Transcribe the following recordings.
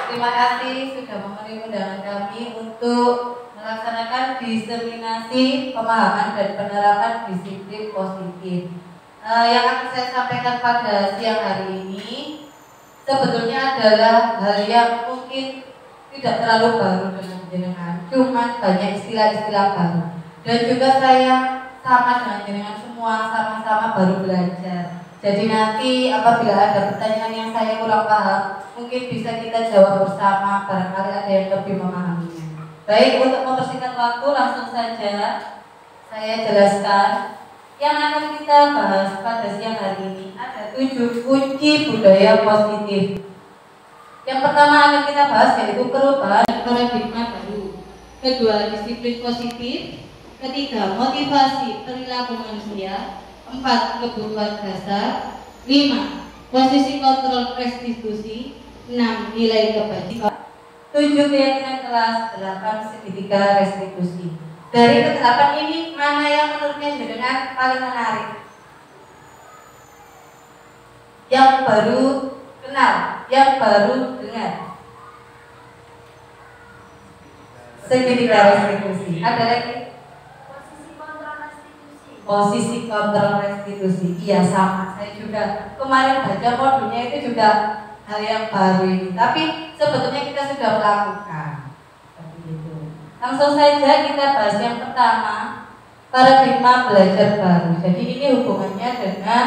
Terima kasih sudah memenuhi undangan kami untuk melaksanakan diseminasi pemahaman dan penerapan disiplin positif. Yang akan saya sampaikan pada siang hari ini sebetulnya adalah hal yang mungkin tidak terlalu baru dengan jenengan, cuma banyak istilah-istilah baru. Dan juga saya sama dengan jenengan semua sama-sama baru belajar. Jadi nanti apabila ada pertanyaan yang saya kurang paham, mungkin bisa kita jawab bersama, barangkali ada yang lebih memahaminya. Baik, untuk mempersingkat waktu langsung saja saya jelaskan. Yang akan kita bahas pada siang hari ini ada 7 kunci budaya positif. Yang pertama akan kita bahas yaitu perubahan paradigma baru. Kedua, disiplin positif. Ketiga, motivasi perilaku manusia. 4, kebutuhan dasar. 5, posisi kontrol restitusi. 6, nilai kebajikan. 7, keyakinan kelas. 8, segitiga restitusi. Dari ke-8 ini mana yang menurutnya jenengan paling menarik? Yang baru kenal, yang baru dengar. Segitiga restitusi. Ada lagi? Posisi kontrol restitusi. Iya, sama. Saya juga kemarin baca modulnya itu juga hal yang baru ini. Tapi sebetulnya kita sudah melakukan. Seperti itu. Langsung saja kita bahas yang pertama, paradigma belajar baru. Jadi ini hubungannya dengan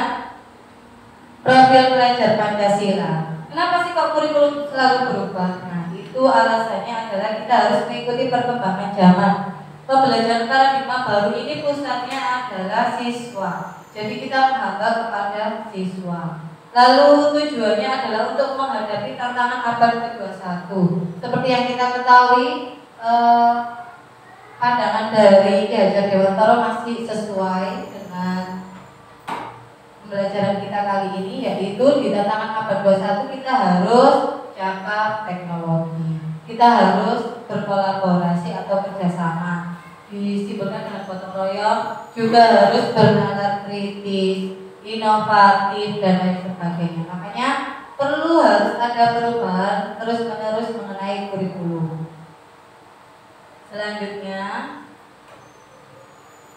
profil pelajar Pancasila. Kenapa sih kok kurikulum selalu berubah? Nah, itu alasannya adalah kita harus mengikuti perkembangan zaman. Pembelajaran paradigma baru ini pusatnya adalah siswa. Jadi kita menghamba kepada siswa. Lalu tujuannya adalah untuk menghadapi tantangan abad ke-21. Seperti yang kita ketahui, pandangan dari Ki Hajar Dewantara masih sesuai dengan pembelajaran kita kali ini, yaitu di tantangan abad 21 kita harus cakap teknologi. Kita harus berkolaborasi atau kerjasama, disebutkan dengan gotong royong, juga harus bernalar kritis, inovatif dan lain sebagainya. Makanya perlu harus ada perubahan terus-menerus mengenai kurikulum. Selanjutnya,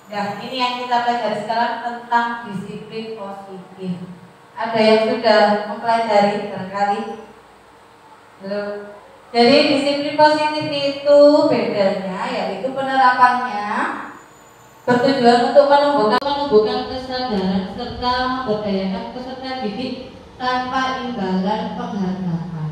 nah ini yang kita pelajari sekarang tentang disiplin positif. Ada yang sudah mempelajari barangkali? Belum. Jadi disiplin positif itu bedanya yaitu penerapannya bertujuan untuk menumbuhkan kesadaran serta memberdayakan peserta didik tanpa imbalan penghargaan.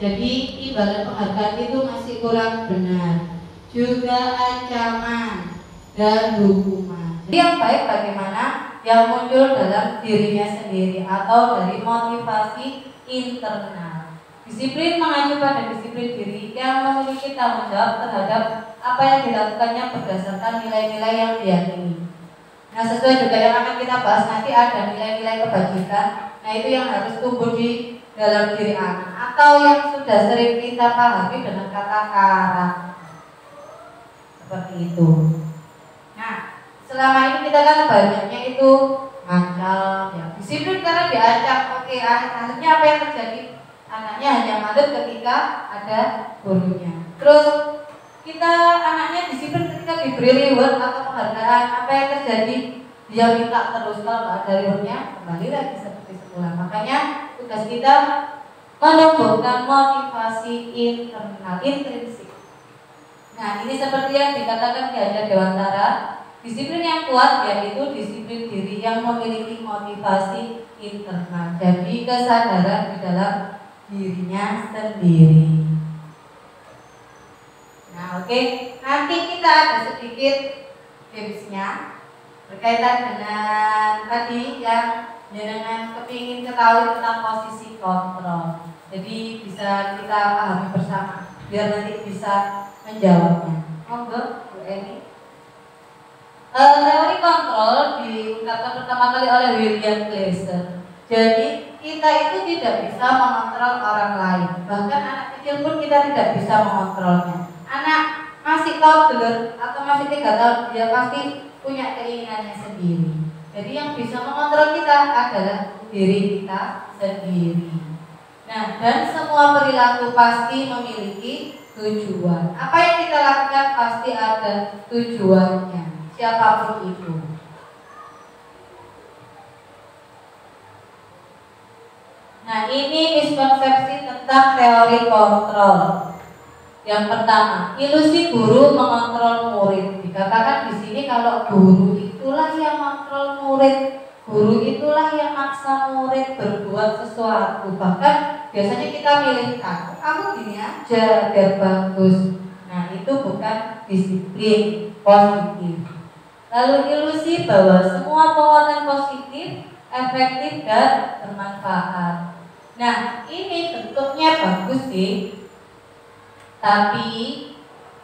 Jadi imbalan penghargaan itu masih kurang benar, juga ancaman dan hukuman. Jadi yang baik bagaimana yang muncul dalam dirinya sendiri atau dari motivasi internal. Disiplin mengacu pada disiplin diri yang memiliki tanggung jawab terhadap apa yang dilakukannya berdasarkan nilai-nilai yang diyakini. Nah, sesuai juga yang akan kita bahas nanti ada nilai-nilai kebajikan. Nah, itu yang harus tumbuh di dalam diri anak atau yang sudah sering kita pahami dengan kata karakter. Seperti itu. Nah, selama ini kita kan banyaknya itu ngancam, ya disiplin karena diancam. Oke, akhirnya apa yang terjadi? Anaknya hanya manut ketika ada gurunya. Terus anaknya disiplin ketika diberi reward atau penghargaan. Apa yang terjadi? Dia minta terus, kalau nggak ada rewardnya kembali lagi seperti semula. Makanya tugas kita menumbuhkan motivasi internal, intrinsik. Nah, ini seperti yang dikatakan Ki Hajar Dewantara, disiplin yang kuat yaitu disiplin diri yang memiliki motivasi internal. Jadi kesadaran di dalam dirinya sendiri. Nah, oke. Nanti kita ada sedikit tipsnya berkaitan dengan tadi yang jenengan kepingin ketahui tentang posisi kontrol. Jadi bisa kita pahami bersama biar nanti bisa menjawabnya. Monggo, Bu Eni. Teori kontrol diungkapkan pertama kali oleh William Glasser. Jadi kita itu tidak bisa mengontrol orang lain. Bahkan anak kecil pun kita tidak bisa mengontrolnya. Anak masih toddler atau masih 3 tahun dia pasti punya keinginannya sendiri. Jadi yang bisa mengontrol kita adalah diri kita sendiri. Nah, dan semua perilaku pasti memiliki tujuan. Apa yang kita lakukan pasti ada tujuannya, siapapun itu. Nah, ini miskonsepsi tentang teori kontrol. Yang pertama, ilusi guru mengontrol murid. Dikatakan di sini kalau guru itulah yang mengontrol murid, guru itulah yang maksa murid berbuat sesuatu. Bahkan biasanya kita milih kamu gini aja biar bagus. Nah, itu bukan disiplin positif. Lalu ilusi bahwa semua penguatan positif efektif dan bermanfaat. Nah, ini bentuknya bagus sih. Tapi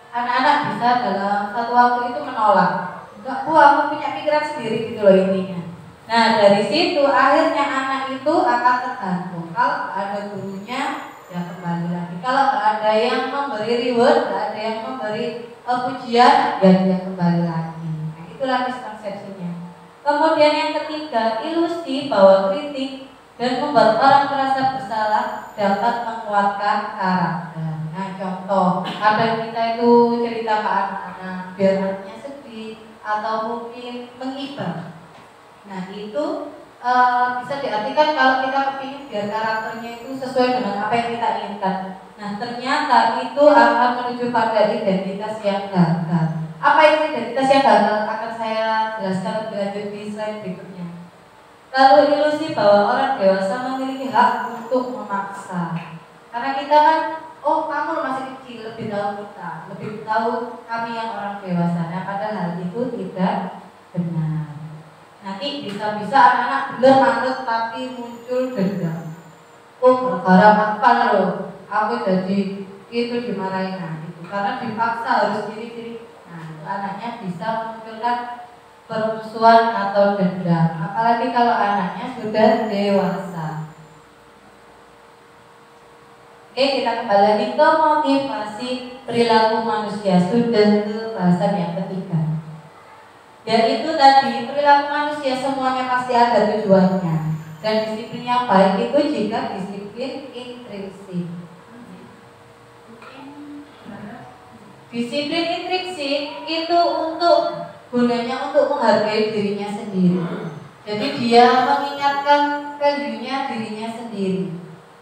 anak-anak bisa dalam satu waktu itu menolak. Enggak, Bu, aku punya pikiran sendiri gitu loh intinya. Nah, dari situ akhirnya anak itu akan tergantung. Kalau ada gurunya, ya kembali lagi. Kalau ada yang memberi reward, ada yang memberi pujian, ya dia kembali lagi. Nah, itulah miskonsepsinya. Kemudian yang ketiga, ilusi bahwa kritik dan membuat orang merasa bersalah dapat menguatkan karakter. Nah, contoh, kadang kita itu cerita ke anak-anak biar anaknya sedih atau mungkin menghibah. Nah, itu bisa diartikan kalau kita kepingin biar karakternya itu sesuai dengan apa yang kita inginkan. Nah, ternyata itu akan menuju pada identitas yang gagal. Apa itu identitas yang gagal akan saya jelaskan lebih lanjut di slide berikutnya. Lalu ilusi bahwa orang dewasa memiliki hak untuk memaksa. Karena kita kan, oh kamu masih kecil, lebih tahu kita, lebih tahu kami yang orang dewasa. Nah, padahal itu tidak benar. Nanti bisa-bisa anak-anak benar manut tapi muncul dendam. Oh, gara-gara apa loh? Aku jadi itu dimarahin, nah itu karena dipaksa harus gini-gini. Nah, itu anaknya bisa munculkan permusuhan atau dendam, apalagi kalau anaknya sudah dewasa. Oke, kita kembali lagi ke motivasi perilaku manusia. Sudah ke bahasan yang ketiga. Yaitu tadi perilaku manusia semuanya pasti ada tujuannya. Dan disiplin yang baik itu jika disiplin intrinsik. Disiplin intrinsik itu untuk gunanya untuk menghargai dirinya sendiri. Jadi dia mengingatkan ke dirinya sendiri.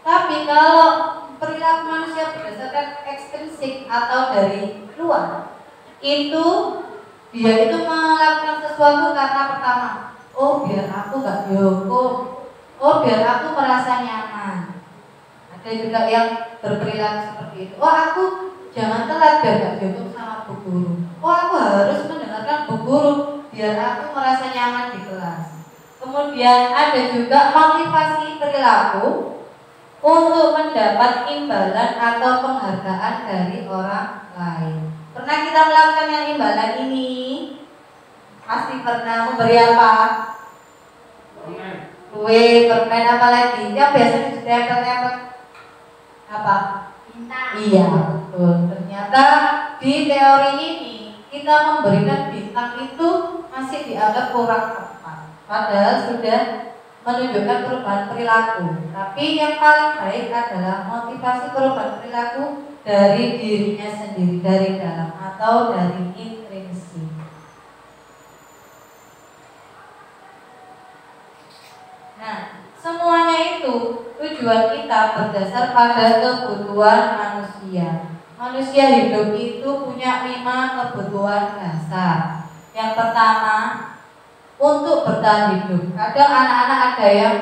Tapi kalau perilaku manusia berdasarkan ekstrinsik atau dari luar, itu dia itu melakukan sesuatu karena pertama, oh biar aku gak dihukum, oh biar aku merasa nyaman. Ada juga yang berperilaku seperti itu. Oh aku jangan telat biar gak dihukum sama bu guru. Oh aku harus mendengarkan bu guru biar aku merasa nyaman di kelas. Kemudian ada juga motivasi perilaku untuk mendapat imbalan atau penghargaan dari orang lain. Pernah kita melakukan yang imbalan ini? Pasti pernah. Memberi apa? Kue, permen, apa lagi? Yang biasanya ditempel-tempel apa? Bintang. Iya, betul. Ternyata di teori ini kita memberikan bintang itu masih dianggap kurang tepat. Padahal sudah menunjukkan perubahan perilaku. Tapi yang paling baik adalah motivasi perubahan perilaku dari dirinya sendiri, dari dalam atau dari intrinsik. Nah, semuanya itu tujuan kita berdasar pada kebutuhan manusia. Manusia hidup itu punya 5 kebutuhan dasar. Yang pertama, untuk bertahan hidup. Kadang anak-anak ada yang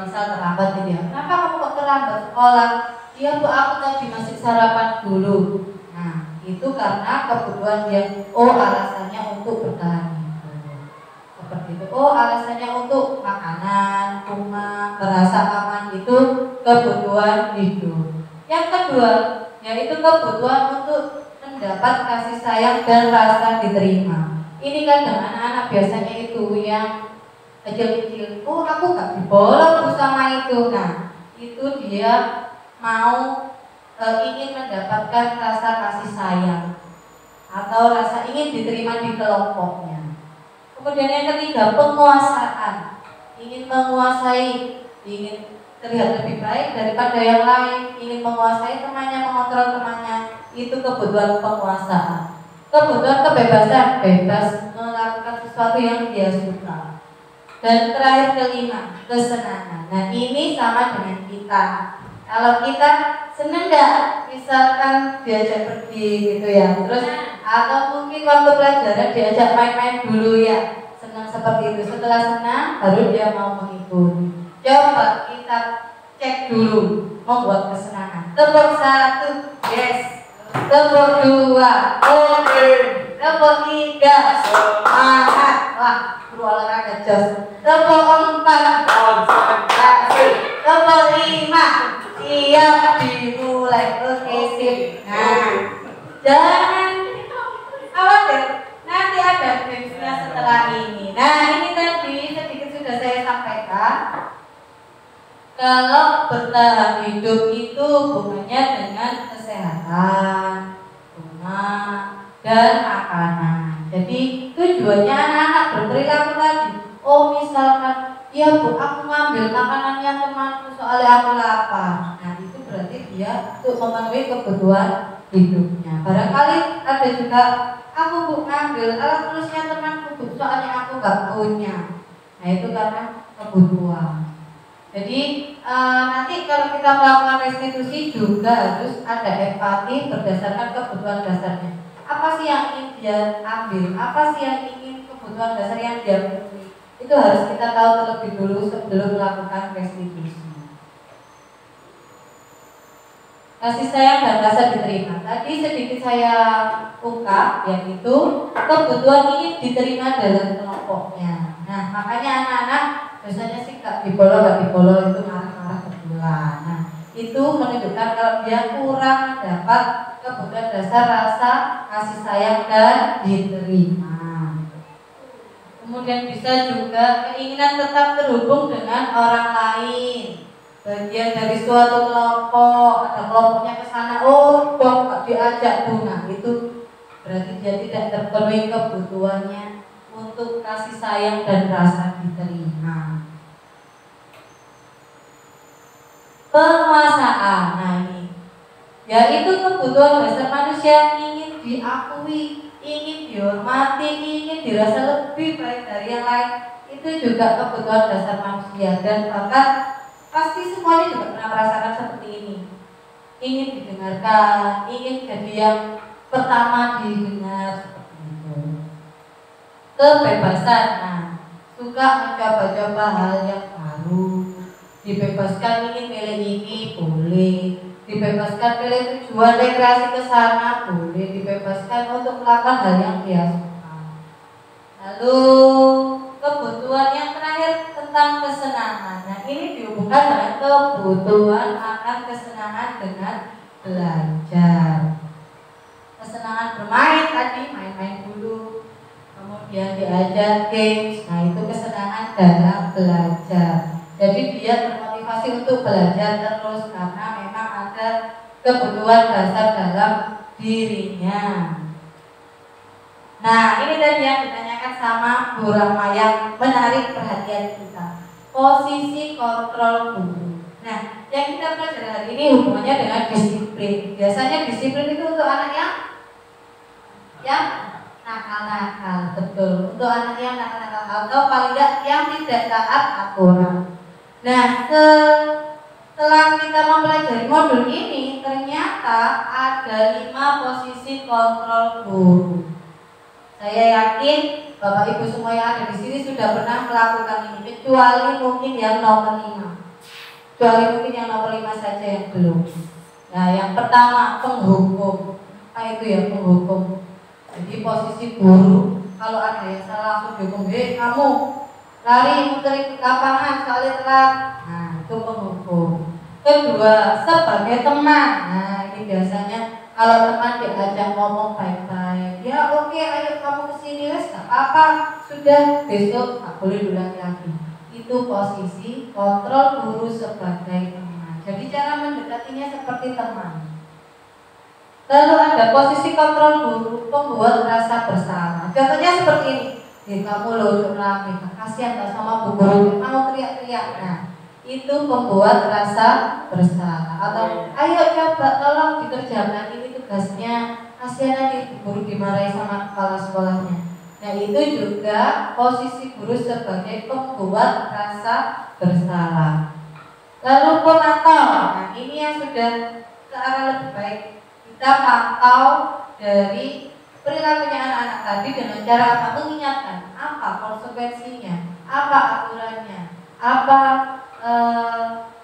misal terlambat gitu ya. Kenapa kamu kok terlambat sekolah? Iya bu, aku tadi masih sarapan dulu. Nah, itu karena kebutuhan dia. Oh, alasannya untuk bertahan hidup. Seperti itu. Oh, alasannya untuk makanan, rumah, merasa aman, itu kebutuhan hidup. Yang kedua, yaitu kebutuhan untuk mendapat kasih sayang dan rasa diterima. Ini kadang anak-anak biasanya itu yang kecil-kecil, oh aku gak dibolong sama itu. Nah, itu dia mau ingin mendapatkan rasa kasih sayang atau rasa ingin diterima di kelompoknya. Kemudian yang ketiga, penguasaan. Ingin menguasai, ingin terlihat lebih baik daripada yang lain, ingin menguasai temannya, mengontrol temannya, itu kebutuhan penguasaan. Kebutuhan kebebasan, bebas melakukan sesuatu yang dia suka. Dan terakhir kelima, kesenangan. Nah ini sama dengan kita. Kalau kita seneng nggak, misalkan diajak pergi gitu ya, terus atau mungkin waktu pelajaran diajak main-main dulu ya, senang seperti itu. Setelah senang, baru dia mau mengikuti. Coba kita cek dulu, membuat kesenangan. Tepuk 1, yes. Tepuk 2, oke. Tepuk 3, semangat. Wah, guru olahraga jos. Tepuk 4, konsentrasi. Tepuk 5, siap dimulai. Oke, sip. Nah, jangan khawatir, nanti ada gamesnya setelah ini. Nah, ini tadi sedikit sudah saya sampaikan. Kalau bertahan hidup itu hubungannya dengan kesehatan, rumah, dan makanan. Jadi tujuannya anak-anak berperilaku tadi. Oh misalkan, ya bu, aku ngambil makanannya temanku soalnya aku lapar. Nah itu berarti dia untuk memenuhi kebutuhan hidupnya. Barangkali ada juga, aku bu ngambil alat tulisnya temanku bu, soalnya aku nggak punya. Nah itu karena kebutuhan. Jadi nanti kalau kita melakukan restitusi juga harus ada empati berdasarkan kebutuhan dasarnya. Apa sih yang ingin dia ambil? Apa sih yang ingin kebutuhan dasar yang dia penuhi? Itu harus kita tahu terlebih dulu sebelum melakukan restitusi. Kasih sayang dan rasa diterima. Tadi sedikit saya ungkap, yaitu kebutuhan ingin diterima dalam kelompoknya. Nah, makanya anak-anak biasanya sih gak dipolo itu marah-marah betulan. Nah, itu menunjukkan kalau dia kurang dapat kebutuhan dasar rasa kasih sayang dan diterima. Kemudian bisa juga keinginan tetap terhubung dengan orang lain, bagian dari suatu kelompok, ada kelompoknya ke sana, oh dong kok diajak bunga, itu berarti dia tidak terpenuhi kebutuhannya untuk kasih sayang dan rasa diterima. Penguasaan, nah ini yaitu kebutuhan dasar manusia, ingin diakui, ingin dihormati, ingin dirasa lebih baik dari yang lain. Itu juga kebutuhan dasar manusia, dan bahkan pasti semuanya juga pernah merasakan seperti ini. Ingin didengarkan, ingin jadi yang pertama didengar, seperti itu. Kebebasan, nah suka mencoba-coba hal yang baru, dibebaskan ingin milih ini boleh, dibebaskan pilih tujuan rekreasi ke sana boleh, dibebaskan untuk melakukan hal yang dia suka. Lalu kebutuhan yang terakhir tentang kesenangan. Nah ini dihubungkan dengan kebutuhan akan kesenangan dengan belajar. Kesenangan bermain tadi, main-main dulu, kemudian diajak games. Nah itu kesenangan dalam belajar. Jadi dia termotivasi untuk belajar terus karena memang ada kebutuhan dasar dalam dirinya. Nah ini tadi yang ditanyakan sama Bu Rahma yang menarik perhatian kita, posisi kontrol guru. Nah yang kita pelajari hari ini hubungannya dengan disiplin. Biasanya disiplin itu untuk anak yang nakal-nakal, betul. Untuk anak yang nakal-nakal atau paling tidak yang tidak taat aturan. Nah, setelah kita mempelajari modul ini, ternyata ada 5 posisi kontrol guru. Saya yakin Bapak Ibu semua yang ada di sini sudah pernah melakukan ini, kecuali mungkin yang nomor 5. Kecuali mungkin yang nomor 5 saja yang belum. Nah, yang pertama penghukum. Apa itu ya penghukum? Jadi posisi guru, kalau ada yang salah langsung dihukum, kamu lari muter ke lapangan soalnya telat. Nah itu penghukum. Kedua, sebagai teman. Nah ini biasanya kalau teman diajak ngomong baik-baik, ya oke, ayo kamu kesini, wes gak apa-apa, sudah besok gak boleh diulangi lagi. Itu posisi kontrol guru sebagai teman. Jadi cara mendekatinya seperti teman. Lalu ada posisi kontrol guru pembuat rasa bersalah. Contohnya seperti ini. Kamu loh rame, kasihan gak sama bu guru, mau teriak-teriak. Nah itu membuat rasa bersalah, atau ayo coba tolong dikerjakan ini tugasnya, kasihan nanti guru dimarahi sama kepala sekolahnya. Nah itu juga posisi guru sebagai pembuat rasa bersalah. Lalu pemantau, nah ini yang sudah ke arah lebih baik. Kita pantau dari perilakunya anak-anak tadi dengan cara apa? Mengingatkan apa konsekuensinya, apa aturannya, apa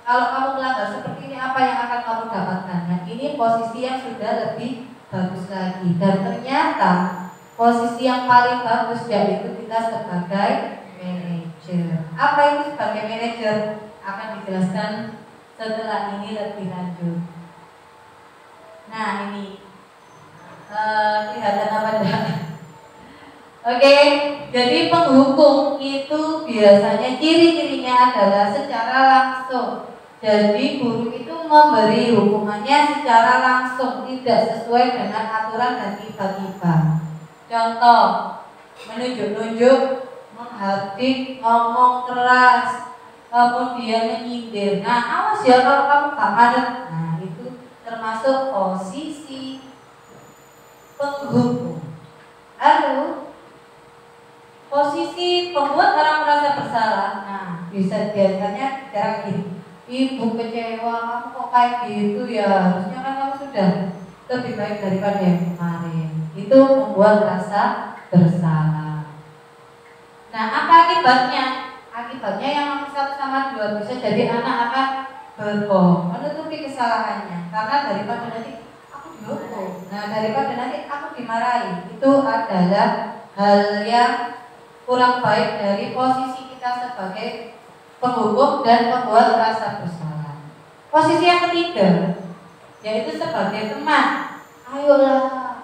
kalau kamu melanggar seperti ini apa yang akan kamu dapatkan. Nah ini posisi yang sudah lebih bagus lagi, dan ternyata posisi yang paling bagus yaitu kita sebagai manajer. Apa itu sebagai manajer? Akan dijelaskan setelah ini lebih lanjut. Nah ini kelihatan apa enggak? Oke, jadi penghukum itu biasanya ciri-cirinya adalah secara langsung. Jadi guru itu memberi hukumannya secara langsung, tidak sesuai dengan aturan dan tiba-tiba. Contoh, menunjuk-nunjuk, menghardik, ngomong keras, kemudian menyindir. Nah, awas ya kalau kamu gak padat. Nah, itu termasuk posisi penghukum. Lalu posisi pembuat orang merasa bersalah. Nah, bisa biasanya cara gini. Ibu kecewa, kamu kok kayak gitu ya? Harusnya kan kamu sudah lebih baik daripada yang kemarin. Itu membuat rasa bersalah. Nah, apa akibatnya? Akibatnya yang nomor 1 sama 2 bisa jadi anak akan berbohong, menutupi kesalahannya, karena daripada nanti aku dihukum, nah daripada nanti aku dimarahi. Itu adalah hal yang kurang baik dari posisi kita sebagai penghukum dan membuat rasa bersalah. Posisi yang ketiga yaitu sebagai teman. Ayolah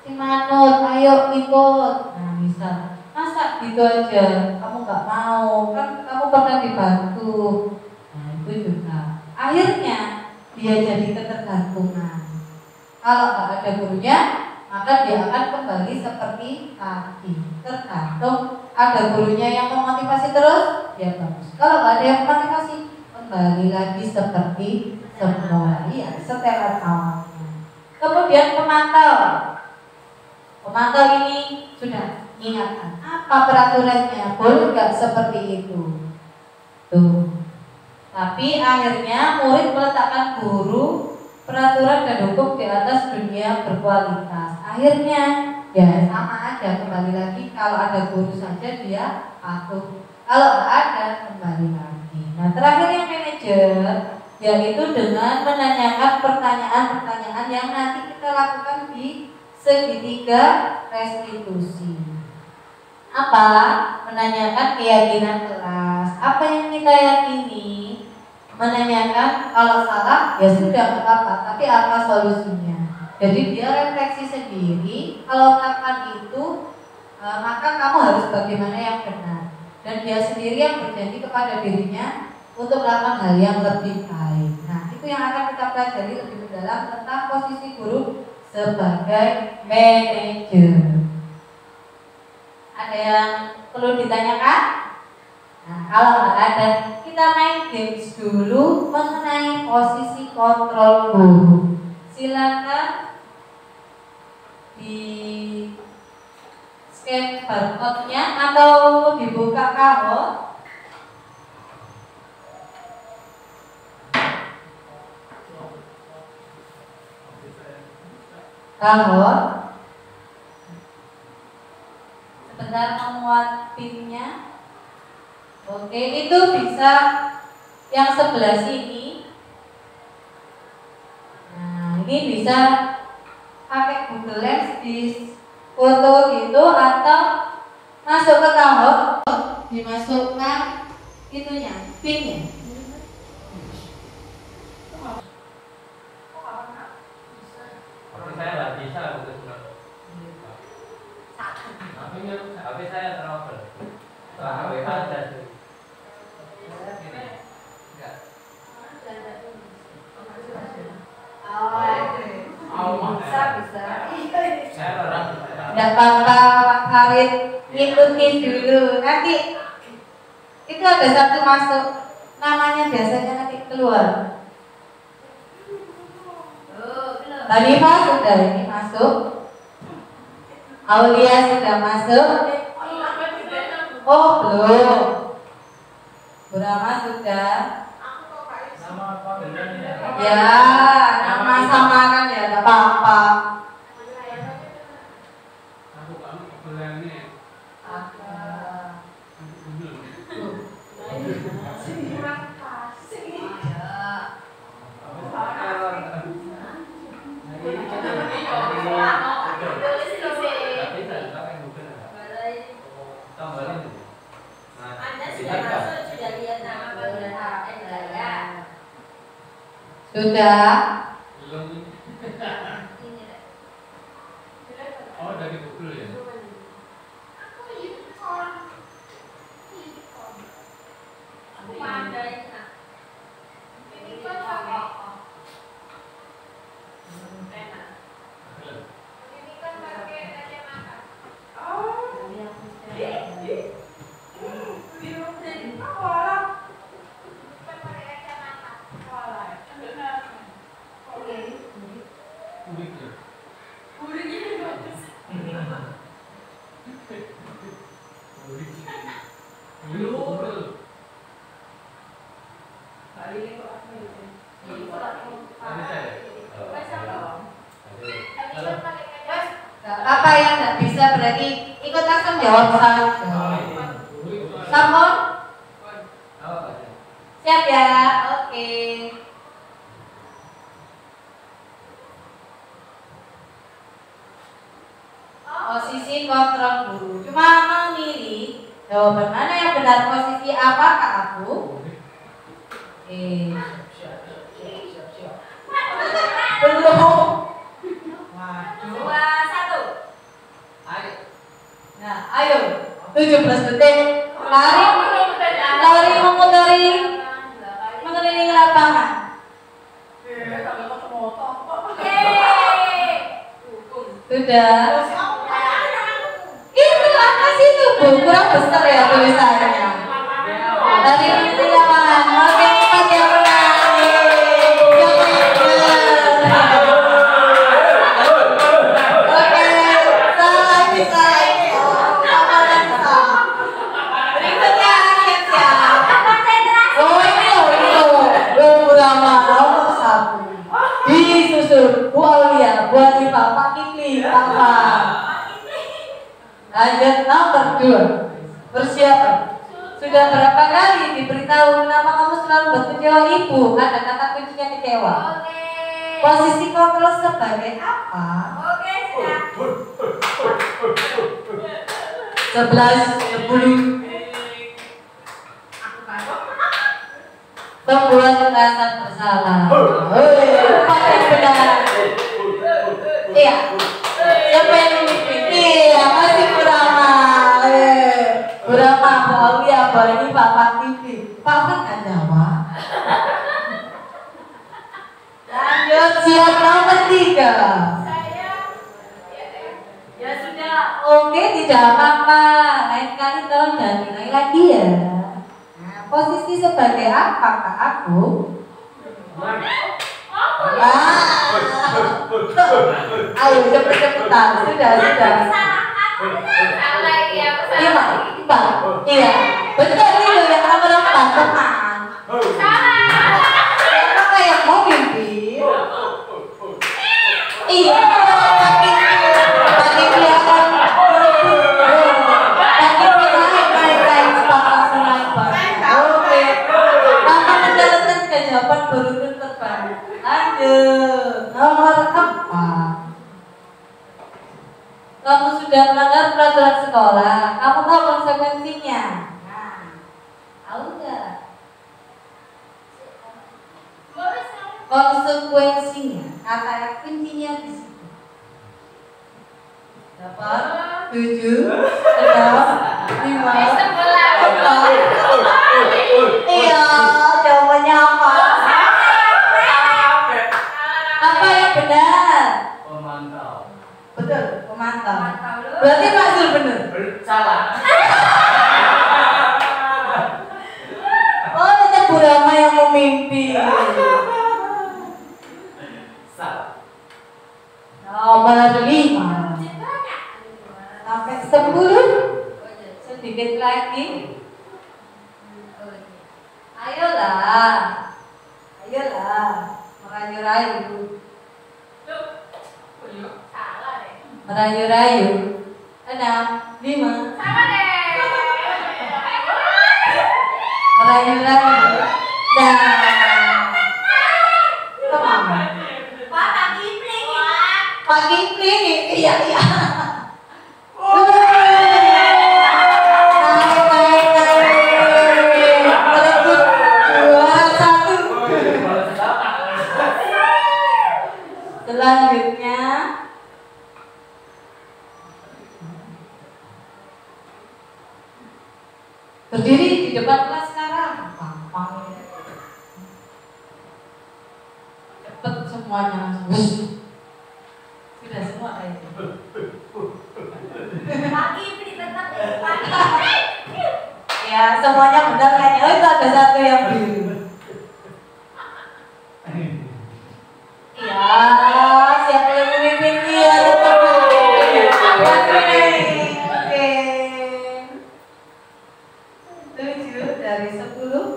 si manut, ayo ikut. Nah misal, masa gitu aja kamu nggak mau, kan kamu pernah dibantu. Nah itu juga akhirnya dia jadi ketergantungan. Kalau nggak ada gurunya, maka dia akan kembali seperti tadi, tergantung. Ada gurunya yang memotivasi terus, ya bagus. Kalau nggak ada yang memotivasi, kembali lagi seperti semula, iya, setelah awalnya. Kemudian pemantau. Pemantau ini sudah ingatkan apa peraturannya, boleh nggak seperti itu. Tuh. Tapi akhirnya murid meletakkan guru, peraturan dan hukum di atas dunia berkualitas. Akhirnya ya sama aja, kembali lagi kalau ada guru saja dia patuh, kalau nggak ada kembali lagi. Nah terakhir yang manajer, yaitu dengan menanyakan pertanyaan-pertanyaan yang nanti kita lakukan di segitiga restitusi. Apa? Menanyakan keyakinan kelas, apa yang kita yakini. Menanyakan kalau salah ya sudah nggak apa-apa, tapi apa solusinya. Jadi dia refleksi sendiri, kalau melakukan itu maka kamu harus bagaimana yang benar. Dan dia sendiri yang berjanji kepada dirinya untuk melakukan hal yang lebih baik. Nah itu yang akan kita pelajari lebih mendalam tentang posisi guru sebagai manajer. Ada yang perlu ditanyakan? Nah kalau nggak ada, kita main games dulu mengenai posisi kontrol guru. Silakan di scan barcode-nya atau dibuka kahot. Kahot. Sebentar memuat pinnya. Oke, itu bisa yang sebelah sini. Nah, ini bisa pakai Google Lens di foto gitu, atau masuk ke kahot, dimasukkan itunya, pinnya. Saya nggak bisa begitu. Tapi saya trouble. HP ada sih. Bisa. Tidak apa-apa, Pak Farid, ngikutin dulu. Nanti itu ada satu namanya biasanya nanti keluar. Hanifah sudah ini masuk. Aulia sudah masuk. Oh belum. Burama sudah. Nama apa benernya? Ya, nama samaran ya, tidak apa-apa. Aku kamu kebelannya. Sudah. Belum. Oh, dari Google ya. Apa yang nggak bisa berarti ikut langsung jawab saja. Sampun? Siap ya? Oke. Posisi kontrol guru. Cuma memilih jawaban mana yang benar, posisi apakah aku? Belum. Nah, ayo 17 detik. Lari mengelilingi lapangan. Sudah. Itu apa sih itu Bu? Kurang besar ya tulisannya. Lari mengelilingi lapangan. Oke, cepat yang menang. Bu Aulia, Bu Hanifah, Pak Kikli, apa? Lanjut nomor 2. Persiapan. Sudah berapa kali diberitahu kenapa kamu selalu buat kecewa ibu? Ada kata kuncinya kecewa. Posisi kontrol sebagai apa? 11, 10. Membuat merasa bersalah. Apa yang benar? Iya. Siapa yang memimpin? Iya, masih Burama. Burama, Bu Aulia, Bu Hanifah, Pak Kikli. Pak Fran kan jawab. Lanjut, siap nomor 3. Ya sudah. Oke, tidak apa-apa. Lain kali tolong jangan diulangi lagi ya. Posisi sebagai apakah aku? Ayo cepet-cepetan. Sudah. Iya. Betul itu yang kamu lakukan teman. Siapa yang mau mimpi? Iya. Bagi kelihatan. Bagi naik sepakat sniper. Jawaban beruntun terbaik. Lanjut. Nomor 4. Kamu sudah melanggar peraturan sekolah. Kamu tahu konsekuensinya. Nah, tahu nggak? Konsekuensinya. Kata kuncinya di situ. 8, 7, 6, 5, 4. Iya. Jawabannya apa? Apa yang benar? Pemantau. Betul, pemantau. Berarti Pak Zul benar? Salah. Oh, tetap Bu Bu Rama yang memimpin. Salah. Nomor 5 sampai 10. Sedikit lagi. Ayolah, merayu-rayu. Merayu-rayu. 6, 5. Merayu-rayu. Pak Kipling. Iya. Selanjutnya berdiri di depan kelas sekarang. Gampang. Cepet semuanya langsung. Sudah semua kayak gitu. Ya, semuanya benar kayaknya. Oh, itu ada satu yang biru. Iya, siapa yang memimpin dia? Oke. 7 dari 10.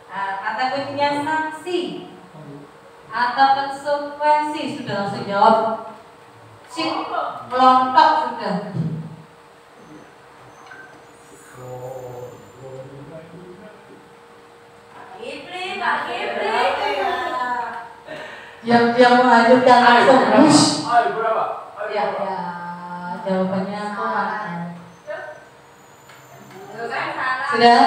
Nah, kata kuncinya sanksi atau konsekuensi. Sudah langsung jawab. Sip, melontok sudah. Diam-diam mengajukan langsung. Ayo berapa? Ya, jawabannya sudah.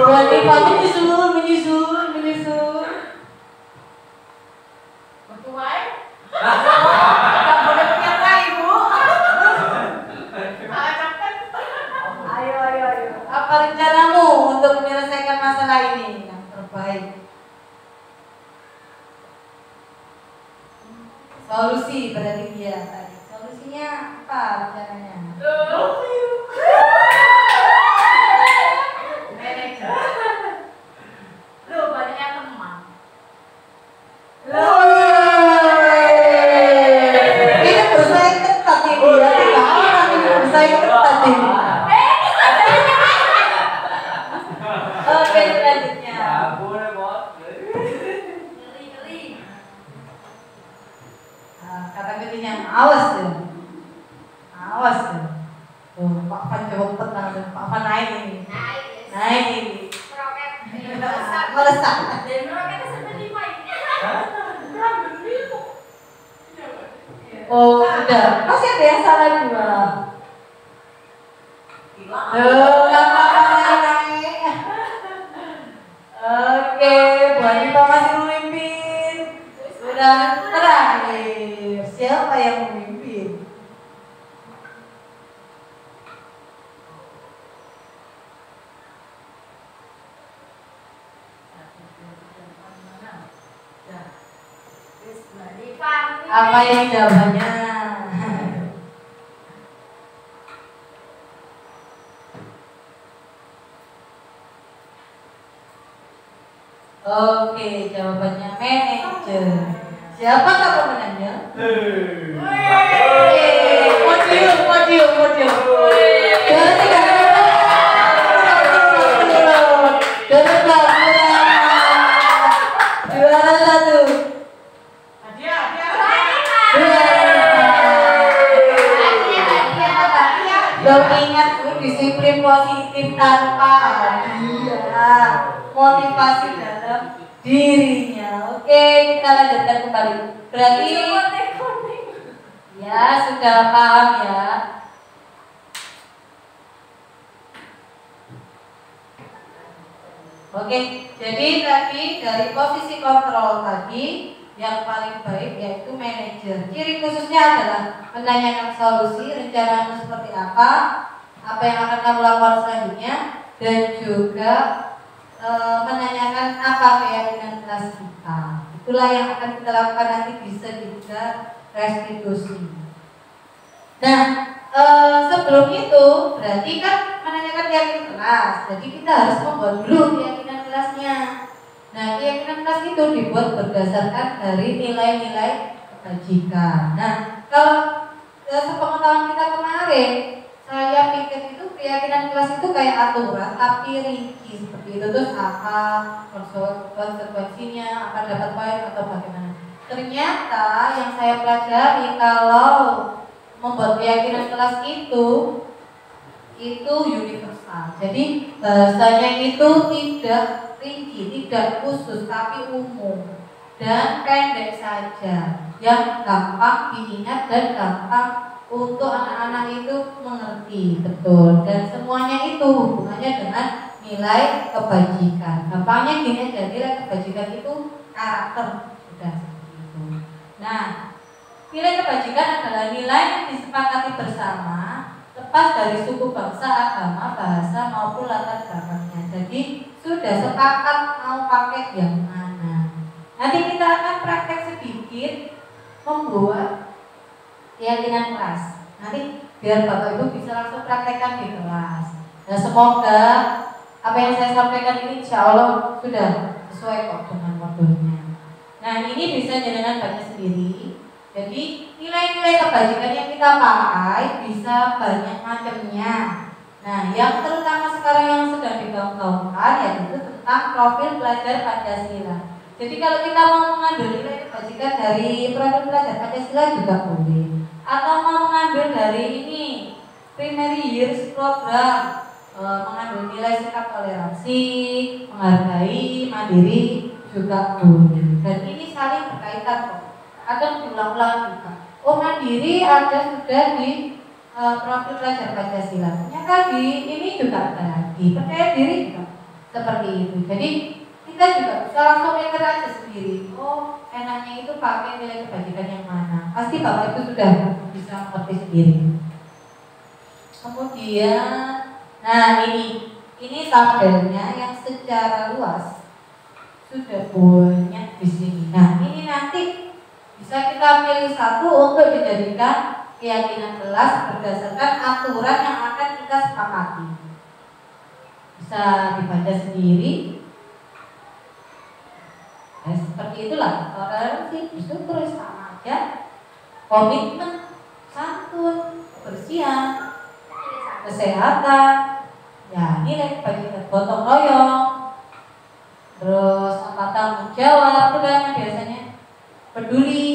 Berarti kami menyusul. Ayo. Apa rencanamu untuk menyelesaikan masalah ini yang terbaik? Solusi berarti dia tadi. Solusinya apa rencananya? Ini bersaing ketat ini ya. Ini bersaing ketat ini. Oke, selanjutnya. Boleh, Bos. Kata kuncinya awas tuh. Tuh, Pak Fan coba petang tuh. Pak Fan naik ini. Melesat. Oh, sudah. Masih ada yang salah 2. Naik. Oke, Bu Hanifah masih memimpin. Sudah terakhir. Siapa yang memimpin? Apa yang jawabannya? Oke, jawabannya manajer. Siapakah pemenangnya? Podium. Juara 1. Belum ingat disiplin positif tanpa hadiah, motivasi dalam dirinya. Oke, kita lanjutkan kembali. Berarti ya sudah paham ya. Oke, jadi tadi dari posisi kontrol tadi yang paling baik yaitu manajer. Ciri khususnya adalah menanyakan solusi, rencanamu seperti apa yang akan kamu lakukan selanjutnya, dan juga menanyakan apa keyakinan kelas kita. Itulah yang akan kita lakukan nanti di segitiga restitusi. Nah, sebelum itu berarti kan menanyakan keyakinan kelas. Jadi kita harus membuat dulu keyakinan kelasnya. Nah, keyakinan kelas itu dibuat berdasarkan dari nilai-nilai kebajikan. Nah, kalau sepengetahuan kita kemarin, saya pikir itu keyakinan kelas itu kayak aturan tapi rinci seperti itu, terus apa konsekuensinya, akan dapat poin atau bagaimana. Ternyata yang saya pelajari kalau membuat keyakinan kelas itu universal. Jadi bahasanya itu tidak rinci, tidak khusus, tapi umum dan pendek saja, yang gampang diingat dan gampang untuk anak-anak itu mengerti betul. Dan semuanya itu hubungannya dengan nilai kebajikan. Gampangnya gini aja, nilai kebajikan itu karakter, sudah seperti itu. Nah, nilai kebajikan adalah nilai yang disepakati bersama, lepas dari suku, bangsa, agama, bahasa maupun latar belakangnya. Jadi sudah sepakat mau pakai yang mana. Nanti kita akan praktek sedikit membuat keyakinan kelas. Nanti biar Bapak Ibu bisa langsung praktekkan di kelas. Nah, semoga apa yang saya sampaikan ini insya Allah sudah sesuai kok dengan modulnya. Nah, ini bisa jenengan baca sendiri. Jadi nilai-nilai kebajikan yang kita pakai bisa banyak macamnya. Nah, yang terutama sekarang yang sedang digaung-gaungkan yaitu tentang profil pelajar Pancasila. Jadi kalau kita mau mengambil nilai kebajikan dari profil pelajar Pancasila juga boleh. Atau mau mengambil dari ini primary years program, mengambil nilai sikap toleransi, menghargai, mandiri juga boleh. Dan ini saling berkaitan kok. Atau diulang-ulang juga. Oh, mandiri ada sudah di profil pelajar Pancasila. Ternyata di ini juga ada lagi. Percaya diri juga seperti itu. Jadi kita juga bisa langsung mikir aja sendiri. Oh, enaknya itu pakai nilai kebajikan yang mana? Pasti Bapak itu sudah bisa mengerti sendiri. Kemudian, nah ini tabelnya yang secara luas sudah banyak di sini. Nah, ini nanti bisa kita pilih satu untuk dijadikan keyakinan kelas berdasarkan aturan yang akan kita sepakati. Bisa dibaca sendiri. Nah, seperti itulah. Toleransi justru terus sama aja. Komitmen, santun, kebersihan, kesehatan, ya nilai kebajikan, gotong royong, terus tanggung jawab, itu kan biasanya peduli,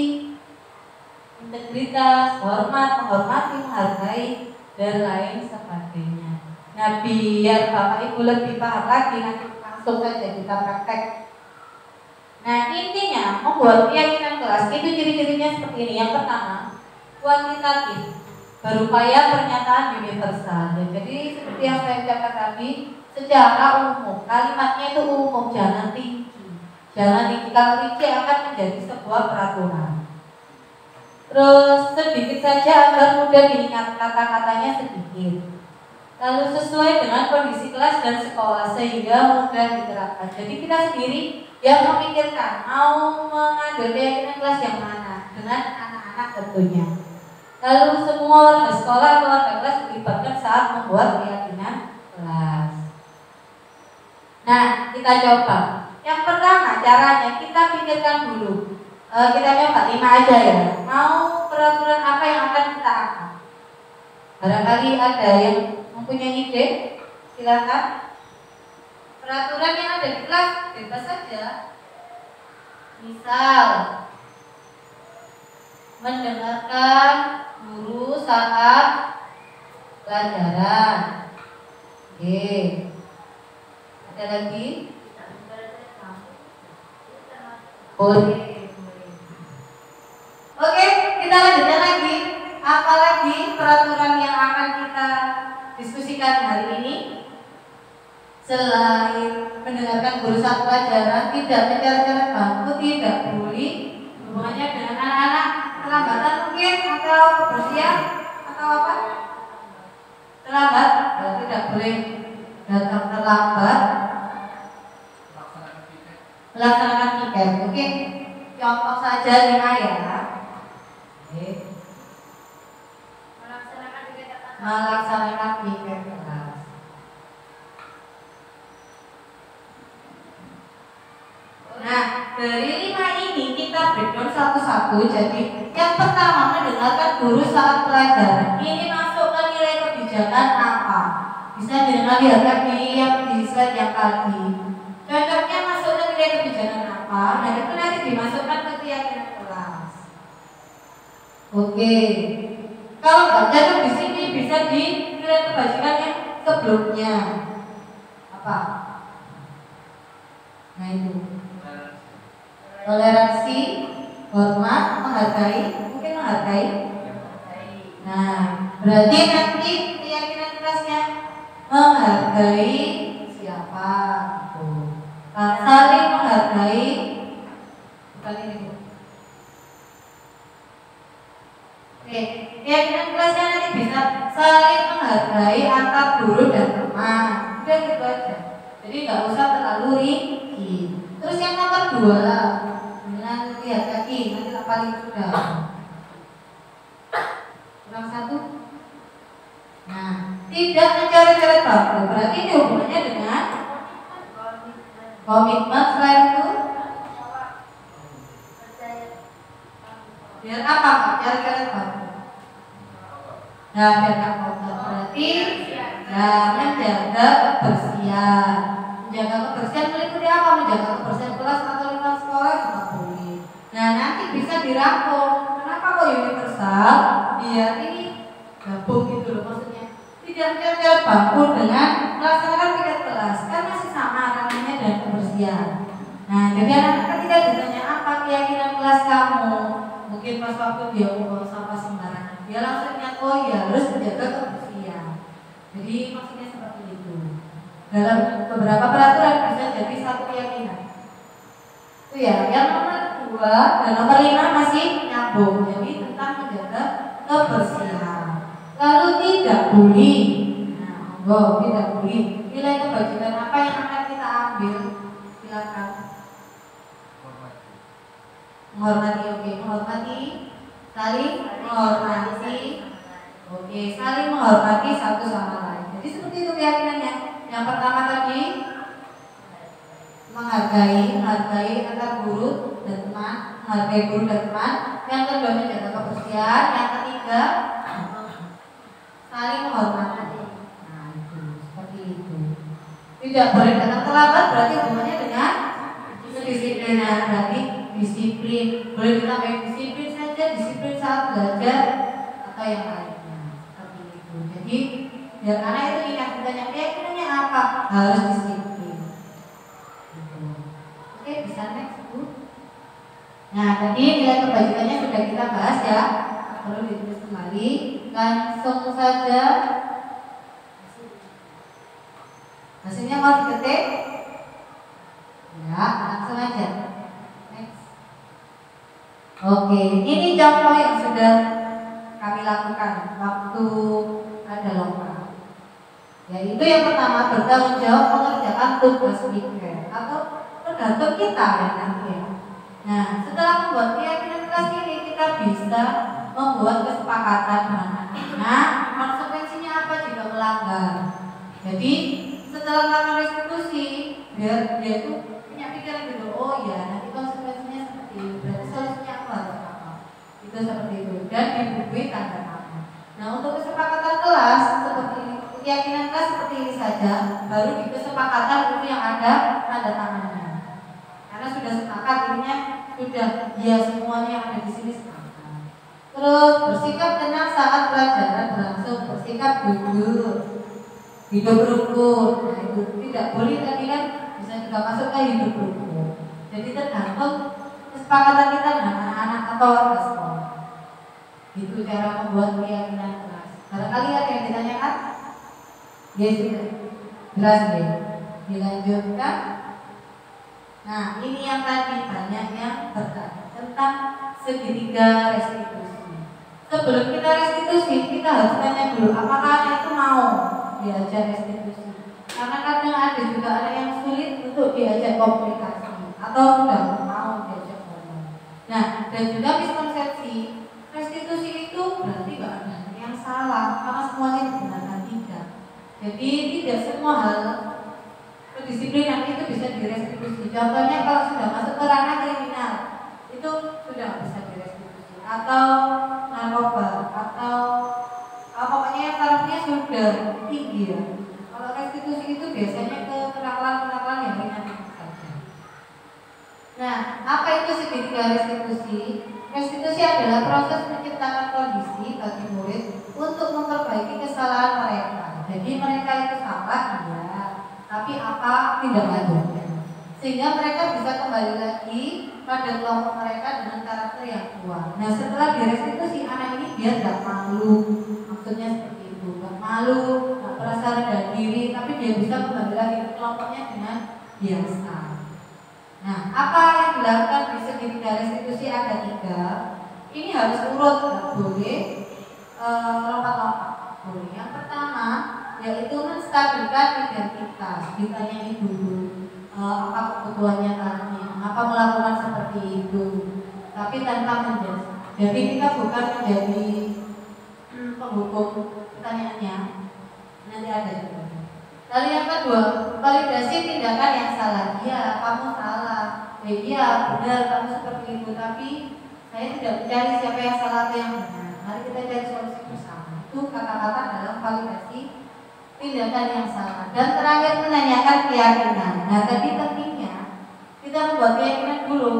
integritas, hormat, menghormati, menghargai, dan lain sebagainya. Nah, biar Bapak Ibu lebih paham lagi, nanti langsung saja kita praktek. Nah, intinya membuat keyakinan kelas itu ciri-cirinya seperti ini. Yang pertama, kuantitatif, berupaya pernyataan universal. Jadi seperti yang saya ucapkan tadi, secara umum, kalimatnya itu umum, jangan tinggi. Jangan tinggi, kalau tinggi akan menjadi sebuah peraturan. Terus sedikit saja agar mudah diingat, kata-katanya sedikit. Lalu sesuai dengan kondisi kelas dan sekolah sehingga mudah diterapkan. Jadi kita sendiri yang memikirkan mau mengambil keyakinan kelas yang mana dengan anak-anak tentunya. Lalu semua warga sekolah atau warga kelas dilibatkan saat membuat keyakinan kelas. Nah, kita coba. Yang pertama caranya kita pikirkan dulu. Kita coba 5 aja ya. Mau peraturan apa yang akan kita angkat? Barangkali ada yang mempunyai ide, silakan. Peraturan yang ada di kelas bebas saja. Misal mendengarkan guru saat pelajaran. Oke. Ada lagi? Boleh. Oke, kita lanjutkan lagi. Apalagi peraturan yang akan kita diskusikan hari ini? Selain mendengarkan guru saat pelajaran, tidak menjalankan bangku, tidak bully, hubungannya dengan anak-anak, kelambatan mungkin atau kebersihan atau apa? Terlambat, tidak boleh datang terlambat. Melaksanakan tiket, oke? Contoh saja 5 ya. Oke. Melaksanakan tiket melaksanakan piket kelas. Nah, dari 5 ini kita breakdown satu-satu. Jadi yang pertama, mendengarkan guru saat pelajaran. Ini masuk ke nilai kebijakan apa? Bisa dengan lihat di yang di slide yang tadi. Cocoknya masuk ke nilai kebijakan apa? Nah, itu nanti dimasukkan ke keyakinan kelas. Oke. Kalau nggak cocok di sini bisa di nilai kebajikan yang sebelumnya. Apa? Nah itu. Toleransi, hormat, menghargai, mungkin menghargai. Nah, berarti nanti keyakinan kelasnya menghargai siapa? Saling menghargai, bukan ini Bu. Oke, keyakinan kelasnya nanti bisa saling menghargai antar guru dan teman. Udah gitu aja. Jadi nggak usah terlalu rigid. Terus yang nomor 2, dengan lihat lagi nanti tak paling sudah. Kurang 1. Nah, tidak mencari-cari baku. Berarti ini hubungannya dengan komitmen. Selain itu biar apa? Cari-cari baku. Nah, biar nggak kotor. Berarti menjaga kebersihan. Menjaga kebersihan meliputi apa? Menjaga kebersihan kelas atau lingkungan sekolah juga boleh. Nah, nanti bisa dirangkum. Kenapa kok universal? Biar ini gabung gitu loh maksudnya. Tidak mencari baku dengan melaksanakan piket kelas. Kan masih sama namanya dan kebersihan. Nah, jadi anak ketika ditanya apa keyakinan kelas kamu, mungkin pas waktu dia mau sampah sembarangan, dia langsung ingat, oh ya harus menjaga kebersihan. Jadi maksudnya seperti itu. Dalam beberapa peraturan bisa jadi satu keyakinan. Itu ya. Yang nomor 2 dan nomor 5 masih nyambung. Jadi tentang menjaga kebersihan. Lalu tidak bully. Nah, tidak bully. Nilai kebajikan apa yang akan kita ambil? Silakan. Menghormati, oke. Menghormati, saling menghormati. Oke, saling menghormati satu sama lain. Jadi seperti itu keyakinannya. Yang pertama tadi menghargai antar guru dan teman, menghargai guru dan teman. Yang kedua menjaga kebersihan. Yang ketiga saling menghormati. Nah itu seperti itu. Tidak boleh datang terlambat, berarti hubungannya dengan kedisiplinan. Berarti disiplin. Boleh ditambah disiplin saja, disiplin saat belajar atau yang lainnya. Seperti itu. Jadi biar anak itu ingat ditanya keyakinannya apa, harus disiplin. Oke, bisa next Bu. Nah, tadi nilai kebajikannya sudah kita bahas ya. Perlu ditulis kembali. Langsung saja. Hasilnya mau diketik? Ya, langsung aja. Next. Oke, ini contoh yang sudah kami lakukan waktu ada lomba. Yaitu yang pertama bertanggung jawab mengerjakan tugas piket atau tergantung kita ya nanti. Nah, setelah membuat keyakinan kelas ini kita bisa membuat kesepakatan dengan anak. Konsekuensinya apa jika melanggar? Jadi setelah melakukan restitusi, biar dia itu punya pikiran gitu. Oh ya, nanti konsekuensinya seperti ini. Berarti solusinya aku harus apa? Itu seperti itu. Dan diberi tanda tangan. Nah, untuk kesepakatan kelas seperti ini. Keyakinan kelas seperti ini saja, baru di kesepakatan itu yang ada tanda tangannya. Karena sudah sepakat, ininya sudah ya semuanya yang ada di sini sepakat. Terus bersikap tenang saat pelajaran berlangsung, bersikap jujur, hidup rukun. Nah itu tidak boleh tadi kan bisa juga masuk ke hidup rukun. Jadi tergantung kesepakatan kita dengan anak-anak atau warga sekolah. Itu cara membuat keyakinan kelas. Barangkali ada yang ditanyakan? Yes, jelas deh. Dilanjutkan. Nah, ini yang tadi banyak yang bertanya tentang segitiga restitusi. Sebelum kita restitusi, kita harus tanya dulu apakah anak itu mau diajar restitusi. Karena kadang ada juga anak yang sulit untuk diajak komunikasi atau sudah mau diajak ngomong. Nah, dan juga miskonsepsi restitusi itu berarti gak ada yang salah karena semuanya Jadi tidak semua hal kedisiplinan itu bisa direstitusi. Contohnya kalau sudah masuk ke ranah kriminal itu sudah nggak bisa direstitusi, atau narkoba, atau pokoknya tarafnya sudah tinggi ya. Kalau restitusi itu biasanya ke kenakalan-kenakalan yang ringan saja. Nah, apa itu segitiga restitusi? Restitusi adalah proses menciptakan kondisi bagi murid untuk memperbaiki kesalahan mereka. Jadi mereka itu salah, iya, tapi apa tindak lanjutnya, sehingga mereka bisa kembali lagi pada kelompok mereka dengan karakter yang kuat. Nah, setelah direstitusi, anak ini dia tidak malu, maksudnya seperti itu, nggak malu, nggak merasa rendah diri, tapi dia bisa kembali lagi ke kelompoknya dengan biasa. Nah, apa yang dilakukan di segitiga restitusi ada 3. Ini harus urut, nggak boleh lompat-lompat. Boleh. Yang pertama yaitu menstabilkan identitas. Ditanya ibu apa kebutuhannya tadi, apa melakukan seperti itu, tapi tanpa menjadi. Jadi kita bukan menjadi penghukum pertanyaannya. Nanti ada juga. Lalu yang kedua, validasi tindakan yang salah. Iya, kamu salah. Iya, benar kamu seperti itu. Tapi saya tidak mencari siapa yang salah atau yang benar. Mari kita cari solusi bersama. Itu kata-kata dalam validasi tindakan yang salah. Dan terakhir menanyakan keyakinan. Nah, tadi pentingnya kita membuat keyakinan dulu,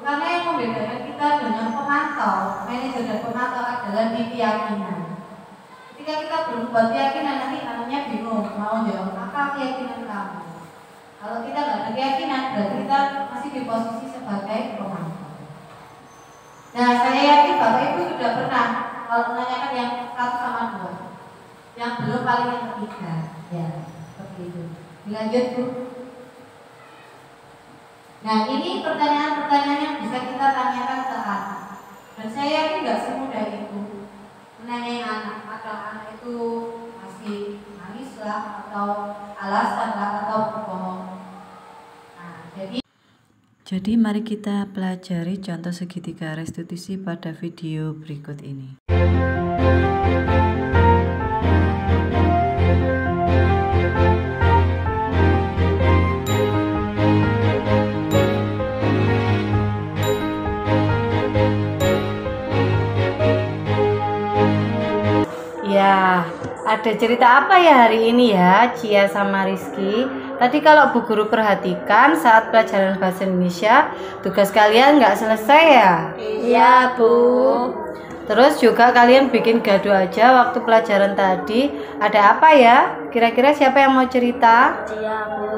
karena yang membedakan kita dengan pemantau, manajer dan pemantau adalah di keyakinan. Ketika kita belum buat keyakinan, nanti anaknya bingung mau jawab apa keyakinan kamu. Kalau kita nggak ada keyakinan, berarti kita masih di posisi sebagai pemantau. Nah, saya yakin Bapak Ibu sudah pernah kalau menanyakan yang 1 sama 2. Yang belum paling yang 3, ya seperti itu. Dilanjut Bu. Nah, ini pertanyaan-pertanyaan yang bisa kita tanyakan ke anak. Dan saya yakin nggak semudah itu menanyai anak. Apakah anak itu masih manis lah, atau alasan lah, atau berbohong. Nah, jadi mari kita pelajari contoh segitiga restitusi pada video berikut ini. Ya, ada cerita apa ya hari ini ya, Cia sama Rizky? Tadi kalau Bu Guru perhatikan saat pelajaran bahasa Indonesia, tugas kalian nggak selesai ya? Iya, Bu. Terus juga kalian bikin gaduh aja waktu pelajaran tadi. Ada apa ya? Kira-kira siapa yang mau cerita? Iya, Bu.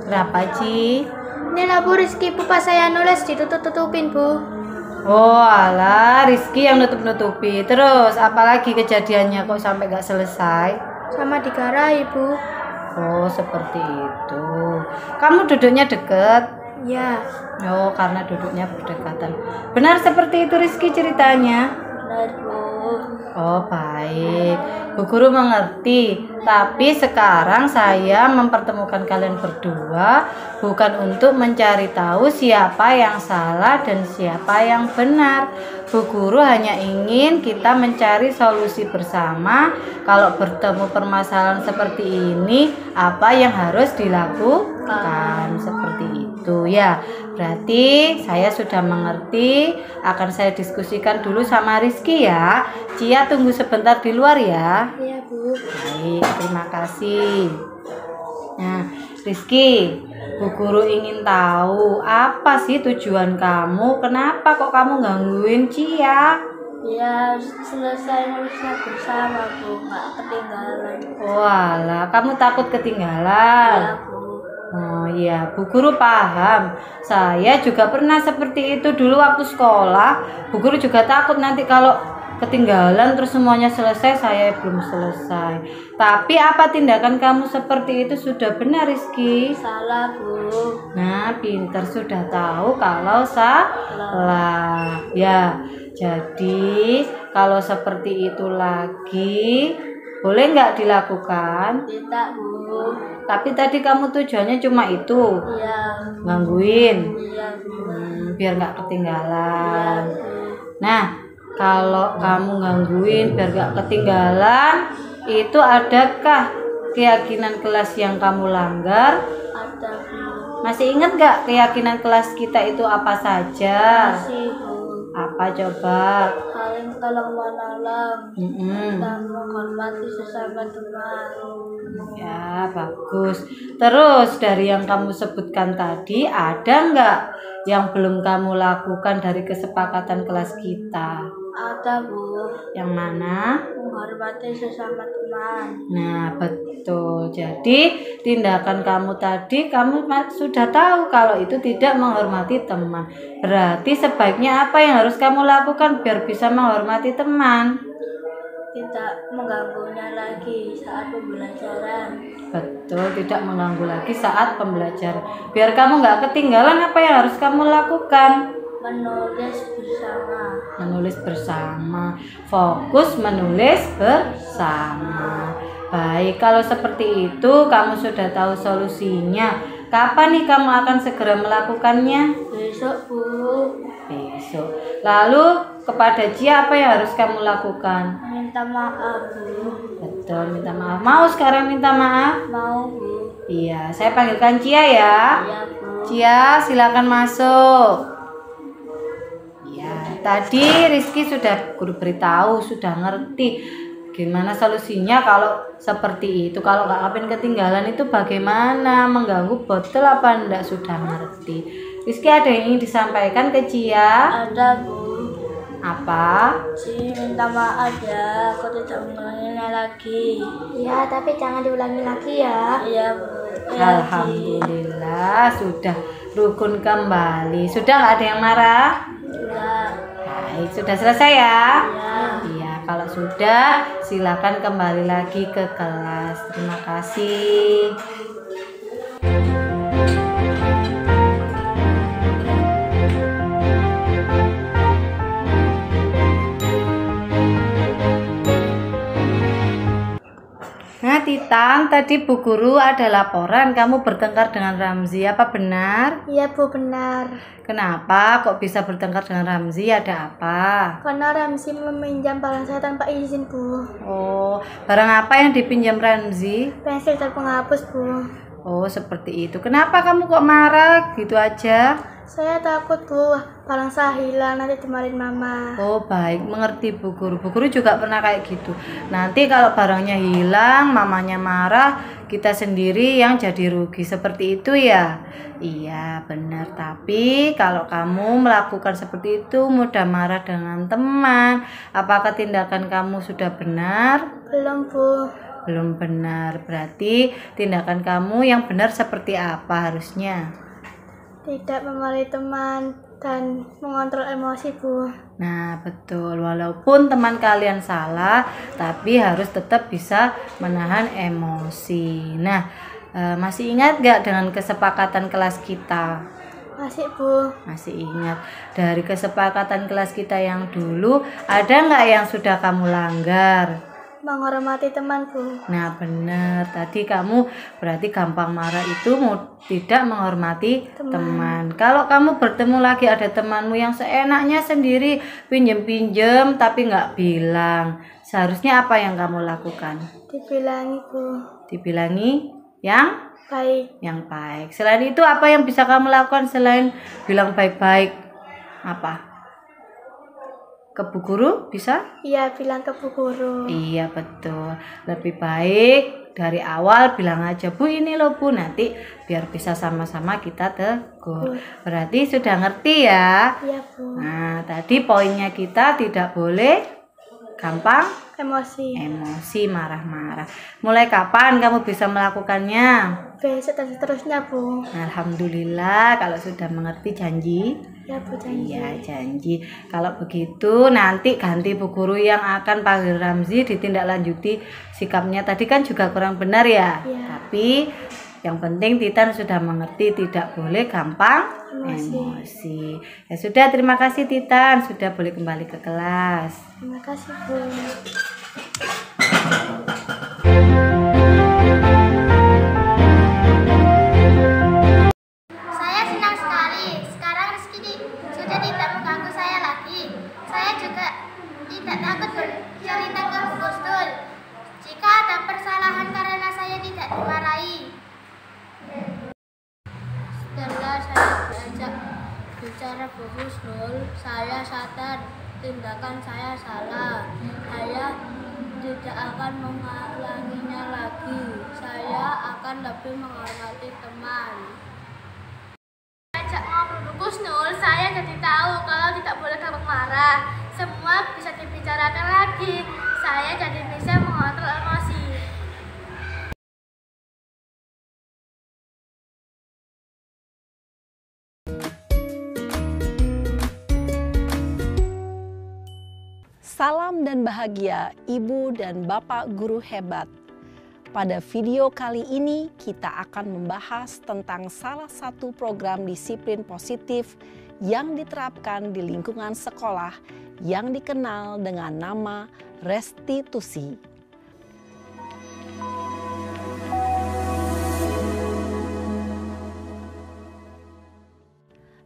Kenapa, Ci? Ini lah Bu, Rizky pupa saya nulis ditutup-tutupin, Bu. Oh alah, Rizky yang nutup-nutupi. Terus apalagi kejadiannya kok sampai gak selesai? Sama digarai, Bu. Oh seperti itu. Kamu duduknya deket? Ya. Oh karena duduknya berdekatan. Benar seperti itu Rizky ceritanya? Benar, Bu. Oh baik, Bu Guru mengerti. Tapi sekarang saya mempertemukan kalian berdua bukan untuk mencari tahu siapa yang salah dan siapa yang benar. Bu Guru hanya ingin kita mencari solusi bersama. Kalau bertemu permasalahan seperti ini, apa yang harus dilakukan? Seperti itu ya. Berarti saya sudah mengerti. Akan saya diskusikan dulu sama Rizky ya. Cia tunggu sebentar di luar ya. Iya, Bu. Baik, terima kasih. Nah, Rizky, Bu Guru ingin tahu apa sih tujuan kamu? Kenapa kok kamu gangguin Cia? Ya, selesai nulisnya bersama, Bu. Nggak ketinggalan. Walah, kamu takut ketinggalan? Ya, Bu. Oh iya, Bu Guru paham. Saya juga pernah seperti itu dulu waktu sekolah. Bu Guru juga takut nanti kalau ketinggalan terus semuanya selesai, saya belum selesai. Tapi apa tindakan kamu seperti itu sudah benar, Rizky? Salah, Bu. Nah, pinter sudah tahu kalau salah. Ya, jadi kalau seperti itu lagi boleh nggak dilakukan? Tidak, Bu. Tapi tadi kamu tujuannya cuma itu, Iya. gangguin, Iya, Bu. biar nggak ketinggalan. Iya, Bu. Nah, kalau kamu gangguin biar gak ketinggalan, Itu adakah keyakinan kelas yang kamu langgar? Ada Bu. Masih ingat gak keyakinan kelas kita itu apa saja? Masih Bu. Apa coba? Saling tolong menolong Mm-mm. dan menghormati sesama teman. Ya, bagus. Terus dari yang kamu sebutkan tadi, ada nggak yang belum kamu lakukan dari kesepakatan kelas kita? Ada Bu. Yang mana? Menghormati sesama teman. Nah, betul. Jadi, tindakan kamu tadi, kamu sudah tahu kalau itu tidak menghormati teman. Berarti sebaiknya apa yang harus kamu lakukan biar bisa menghormati teman? Tidak mengganggunya lagi saat pembelajaran. Betul, tidak mengganggu lagi saat pembelajaran. Biar kamu nggak ketinggalan, apa yang harus kamu lakukan? Menulis bersama. Menulis bersama. Fokus menulis bersama. Baik, kalau seperti itu kamu sudah tahu solusinya. Kapan nih kamu akan segera melakukannya? Besok Bu. Besok. Lalu kepada Cia apa yang harus kamu lakukan? Minta maaf Bu. Betul, minta maaf. Mau sekarang minta maaf? Mau Bu. Iya, saya panggilkan Cia ya. Iya Bu. Cia, silakan masuk. Ya, tadi Rizky sudah guru beritahu, sudah ngerti gimana solusinya kalau seperti itu. Kalau Kak Kapin ketinggalan itu bagaimana? Mengganggu betul apa enggak? Sudah ngerti. Rizky ada yang ingin disampaikan ke Cia? Ada Bu. Apa? Si minta maaf ya, aku tidak mengulanginya lagi. Ya, tapi jangan diulangi lagi ya. Iya Bu. Alhamdulillah sudah rukun kembali. Sudah nggak ada yang marah? Sudah. Baik, sudah selesai ya? Ya. Iya, kalau sudah silakan kembali lagi ke kelas. Terima kasih. Nah, Titan, tadi Bu Guru ada laporan kamu bertengkar dengan Ramzi. Apa benar? Iya Bu, benar. Kenapa kok bisa bertengkar dengan Ramzi? Ada apa? Karena Ramzi meminjam barang saya tanpa izin Bu. Oh, barang apa yang dipinjam Ramzi? Pensil dan penghapus Bu. Oh, seperti itu. Kenapa kamu kok marah gitu aja? Saya takut Bu, barang saya hilang nanti dimarahin Mama. Oh, baik, mengerti Bu Guru. Bu Guru juga pernah kayak gitu. Nanti kalau barangnya hilang, mamanya marah, kita sendiri yang jadi rugi. Seperti itu ya? Iya, benar. Tapi kalau kamu melakukan seperti itu, mudah marah dengan teman. Apakah tindakan kamu sudah benar? Belum Bu. Belum benar. Berarti tindakan kamu yang benar seperti apa harusnya? Tidak memarahi teman dan mengontrol emosi Bu. Nah, betul. Walaupun teman kalian salah, tapi harus tetap bisa menahan emosi. Nah, masih ingat gak dengan kesepakatan kelas kita? Masih Bu. Masih ingat. Dari kesepakatan kelas kita yang dulu, ada nggak yang sudah kamu langgar? Menghormati teman Bu. Nah, benar. Tadi kamu berarti gampang marah itu tidak menghormati teman. Kalau kamu bertemu lagi ada temanmu yang seenaknya sendiri pinjem-pinjem tapi nggak bilang, seharusnya apa yang kamu lakukan? Dibilangi Bu. Dibilangi yang Baik. yang baik. Selain itu apa yang bisa kamu lakukan selain bilang baik-baik? Apa? Ke Bu Guru bisa? Iya, bilang ke Bu Guru. Iya, betul. Lebih baik dari awal bilang aja, Bu ini loh Bu, nanti biar bisa sama-sama kita tegur. Berarti sudah ngerti ya? Iya Bu. Nah, tadi poinnya kita tidak boleh gampang Emosi. marah-marah. Mulai kapan kamu bisa melakukannya? Besok dan seterusnya Bu. Alhamdulillah, kalau sudah mengerti janji. Ya Bu, janji. Iya, janji. Kalau begitu nanti ganti Bu Guru yang akan panggil Ramzi ditindaklanjuti sikapnya. Tadi kan juga kurang benar ya. Iya. Tapi yang penting Titan sudah mengerti tidak boleh gampang emosi. Ya sudah, terima kasih Titan, sudah boleh kembali ke kelas. Terima kasih Bu. Saya senang sekali. Sekarang Rizky sudah tidak mengganggu saya lagi. Saya juga tidak takut bercerita ke Bu Gustul. Jika Bicara Bu Husnul, saya sadar tindakan saya salah. Saya tidak akan mengulanginya lagi. Saya akan lebih menghormati teman. Ajak ngobrol Bu Husnul, saya jadi tahu kalau tidak boleh gampang marah. Semua bisa dibicarakan lagi. Saya jadi bisa mengontrol emosi. Salam dan bahagia Ibu dan Bapak guru hebat. Pada video kali ini kita akan membahas tentang salah satu program disiplin positif yang diterapkan di lingkungan sekolah yang dikenal dengan nama restitusi.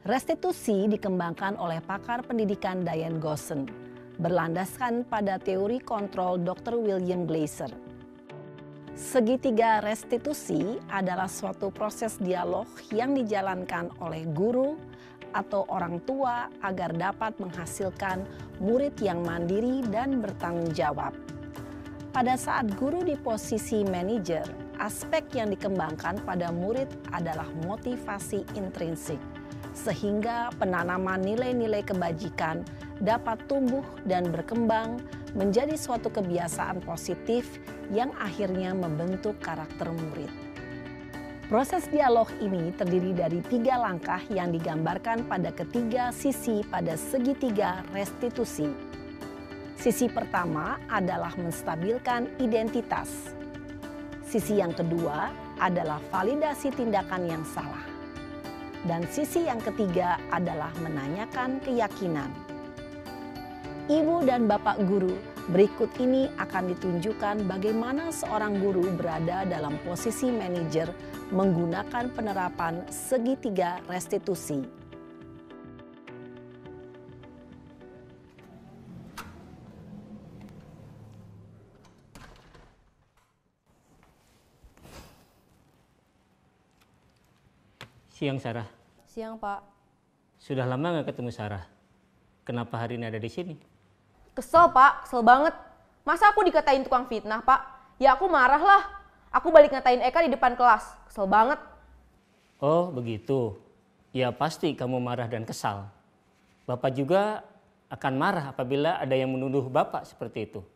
Restitusi dikembangkan oleh pakar pendidikan Diane Gosson, berlandaskan pada teori kontrol Dr. William Glasser. Segitiga restitusi adalah suatu proses dialog yang dijalankan oleh guru atau orang tua agar dapat menghasilkan murid yang mandiri dan bertanggung jawab. Pada saat guru di posisi manajer, aspek yang dikembangkan pada murid adalah motivasi intrinsik, sehingga penanaman nilai-nilai kebajikan dapat tumbuh dan berkembang menjadi suatu kebiasaan positif yang akhirnya membentuk karakter murid. Proses dialog ini terdiri dari 3 langkah yang digambarkan pada ketiga sisi pada segitiga restitusi. Sisi pertama adalah menstabilkan identitas. Sisi yang kedua adalah validasi tindakan yang salah. Dan sisi yang ketiga adalah menanyakan keyakinan. Ibu dan Bapak guru, berikut ini akan ditunjukkan bagaimana seorang guru berada dalam posisi manajer menggunakan penerapan segitiga restitusi. Siang Sarah. Siang Pak. Sudah lama nggak ketemu Sarah. Kenapa hari ini ada di sini? Kesel Pak, kesel banget. Masa aku dikatain tukang fitnah Pak? Ya aku marah lah. Aku balik ngatain Eka di depan kelas. Kesel banget. Oh begitu. Ya pasti kamu marah dan kesal. Bapak juga akan marah apabila ada yang menuduh Bapak seperti itu.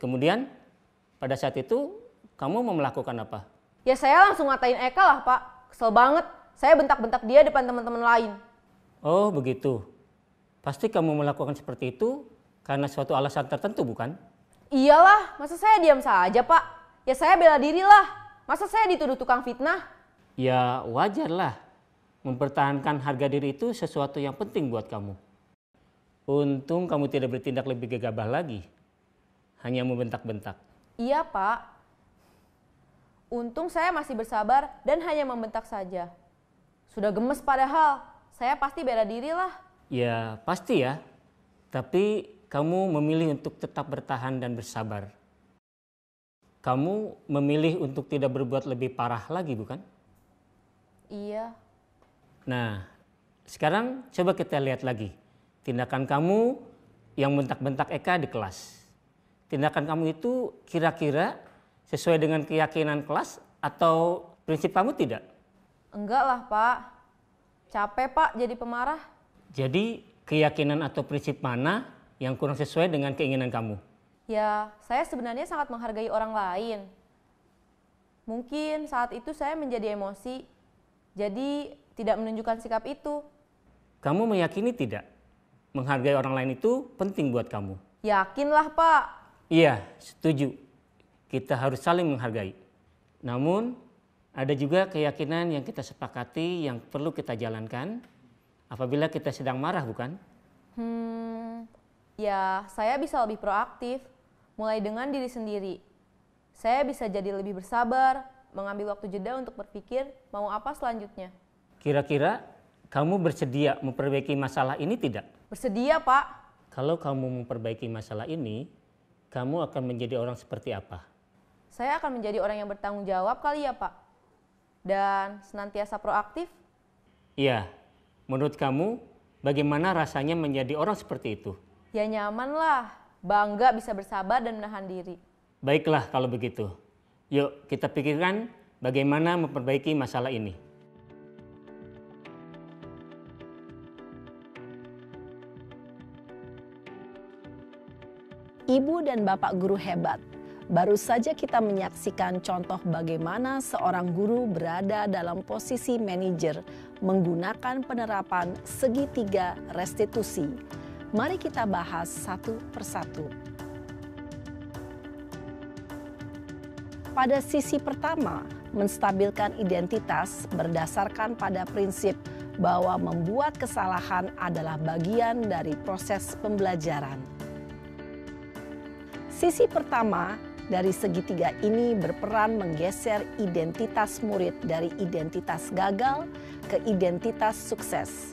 Kemudian pada saat itu kamu mau melakukan apa? Ya saya langsung ngatain Eka lah Pak. Kesel banget. Saya bentak-bentak dia depan teman-teman lain. Oh begitu. Pasti kamu melakukan seperti itu karena suatu alasan tertentu bukan? Iyalah, masa saya diam saja Pak? Ya saya bela diri lah. Masa saya dituduh tukang fitnah? Ya wajarlah. Mempertahankan harga diri itu sesuatu yang penting buat kamu. Untung kamu tidak bertindak lebih gegabah lagi. Hanya membentak-bentak. Iya Pak. Untung saya masih bersabar dan hanya membentak saja. Sudah gemes padahal. Saya pasti bela diri lah. Ya pasti ya. Tapi kamu memilih untuk tetap bertahan dan bersabar. Kamu memilih untuk tidak berbuat lebih parah lagi bukan? Iya. Nah sekarang coba kita lihat lagi. Tindakan kamu yang bentak-bentak Eka di kelas. Tindakan kamu itu kira-kira sesuai dengan keyakinan kelas atau prinsip kamu tidak? Enggak lah Pak. Capek Pak jadi pemarah. Jadi keyakinan atau prinsip mana yang kurang sesuai dengan keinginan kamu? Ya saya sebenarnya sangat menghargai orang lain. Mungkin saat itu saya menjadi emosi. Jadi tidak menunjukkan sikap itu. Kamu meyakini tidak? Menghargai orang lain itu penting buat kamu. Yakinlah Pak. Iya setuju. Kita harus saling menghargai. Namun ada juga keyakinan yang kita sepakati yang perlu kita jalankan apabila kita sedang marah bukan? Ya saya bisa lebih proaktif. Mulai dengan diri sendiri. Saya bisa jadi lebih bersabar, mengambil waktu jeda untuk berpikir mau apa selanjutnya. Kira-kira kamu bersedia memperbaiki masalah ini tidak? Bersedia Pak. Kalau kamu memperbaiki masalah ini, kamu akan menjadi orang seperti apa? Saya akan menjadi orang yang bertanggung jawab kali ya Pak. Dan senantiasa proaktif. Iya, menurut kamu bagaimana rasanya menjadi orang seperti itu? Ya nyaman lah, bangga bisa bersabar dan menahan diri. Baiklah kalau begitu. Yuk kita pikirkan bagaimana memperbaiki masalah ini. Ibu dan Bapak guru hebat. Baru saja kita menyaksikan contoh bagaimana seorang guru berada dalam posisi manajer menggunakan penerapan segitiga restitusi. Mari kita bahas satu persatu. Pada sisi pertama, menstabilkan identitas berdasarkan pada prinsip bahwa membuat kesalahan adalah bagian dari proses pembelajaran. Sisi pertama dari segitiga ini berperan menggeser identitas murid dari identitas gagal ke identitas sukses.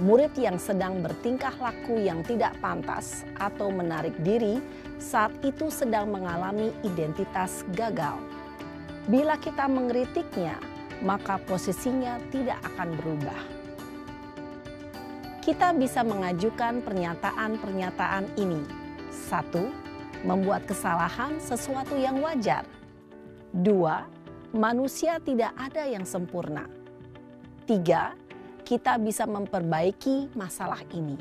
Murid yang sedang bertingkah laku yang tidak pantas atau menarik diri saat itu sedang mengalami identitas gagal. Bila kita mengkritiknya, maka posisinya tidak akan berubah. Kita bisa mengajukan pernyataan-pernyataan ini. 1. Membuat kesalahan sesuatu yang wajar. 2. Manusia tidak ada yang sempurna. 3. Kita bisa memperbaiki masalah ini.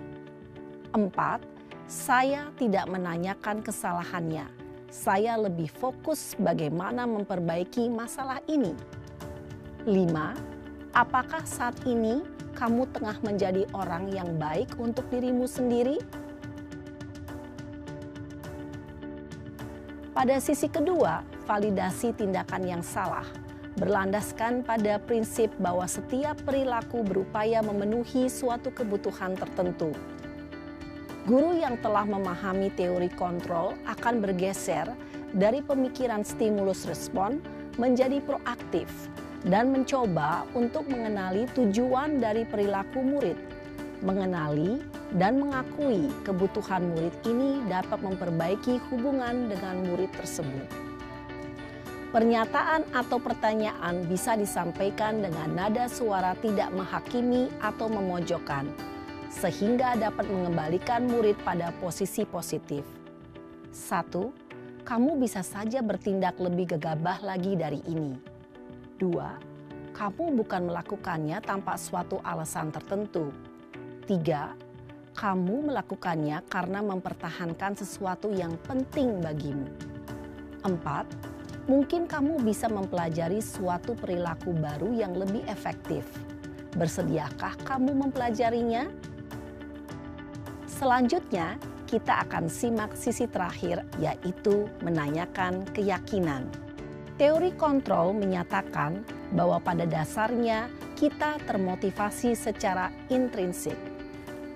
4. Saya tidak menanyakan kesalahannya. Saya lebih fokus bagaimana memperbaiki masalah ini. 5. Apakah saat ini kamu tengah menjadi orang yang baik untuk dirimu sendiri? Pada sisi kedua, validasi tindakan yang salah berlandaskan pada prinsip bahwa setiap perilaku berupaya memenuhi suatu kebutuhan tertentu. Guru yang telah memahami teori kontrol akan bergeser dari pemikiran stimulus respon menjadi proaktif dan mencoba untuk mengenali tujuan dari perilaku murid. Mengenali dan mengakui kebutuhan murid ini dapat memperbaiki hubungan dengan murid tersebut. Pernyataan atau pertanyaan bisa disampaikan dengan nada suara tidak menghakimi atau memojokkan, sehingga dapat mengembalikan murid pada posisi positif. 1. Kamu bisa saja bertindak lebih gegabah lagi dari ini. 2. Kamu bukan melakukannya tanpa suatu alasan tertentu. 3. Kamu melakukannya karena mempertahankan sesuatu yang penting bagimu. 4. Mungkin kamu bisa mempelajari suatu perilaku baru yang lebih efektif. Bersediakah kamu mempelajarinya? Selanjutnya, kita akan simak sisi terakhir, yaitu menanyakan keyakinan. Teori kontrol menyatakan bahwa pada dasarnya kita termotivasi secara intrinsik.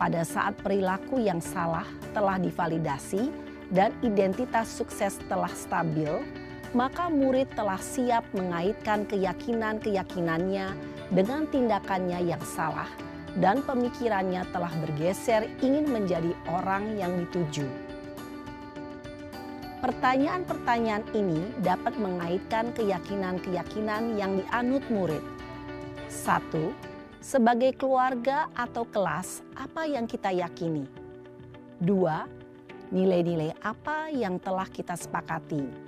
Pada saat perilaku yang salah telah divalidasi dan identitas sukses telah stabil, maka murid telah siap mengaitkan keyakinan-keyakinannya dengan tindakannya yang salah dan pemikirannya telah bergeser ingin menjadi orang yang dituju. Pertanyaan-pertanyaan ini dapat mengaitkan keyakinan-keyakinan yang dianut murid. 1. Sebagai keluarga atau kelas, apa yang kita yakini? 2. Nilai-nilai apa yang telah kita sepakati?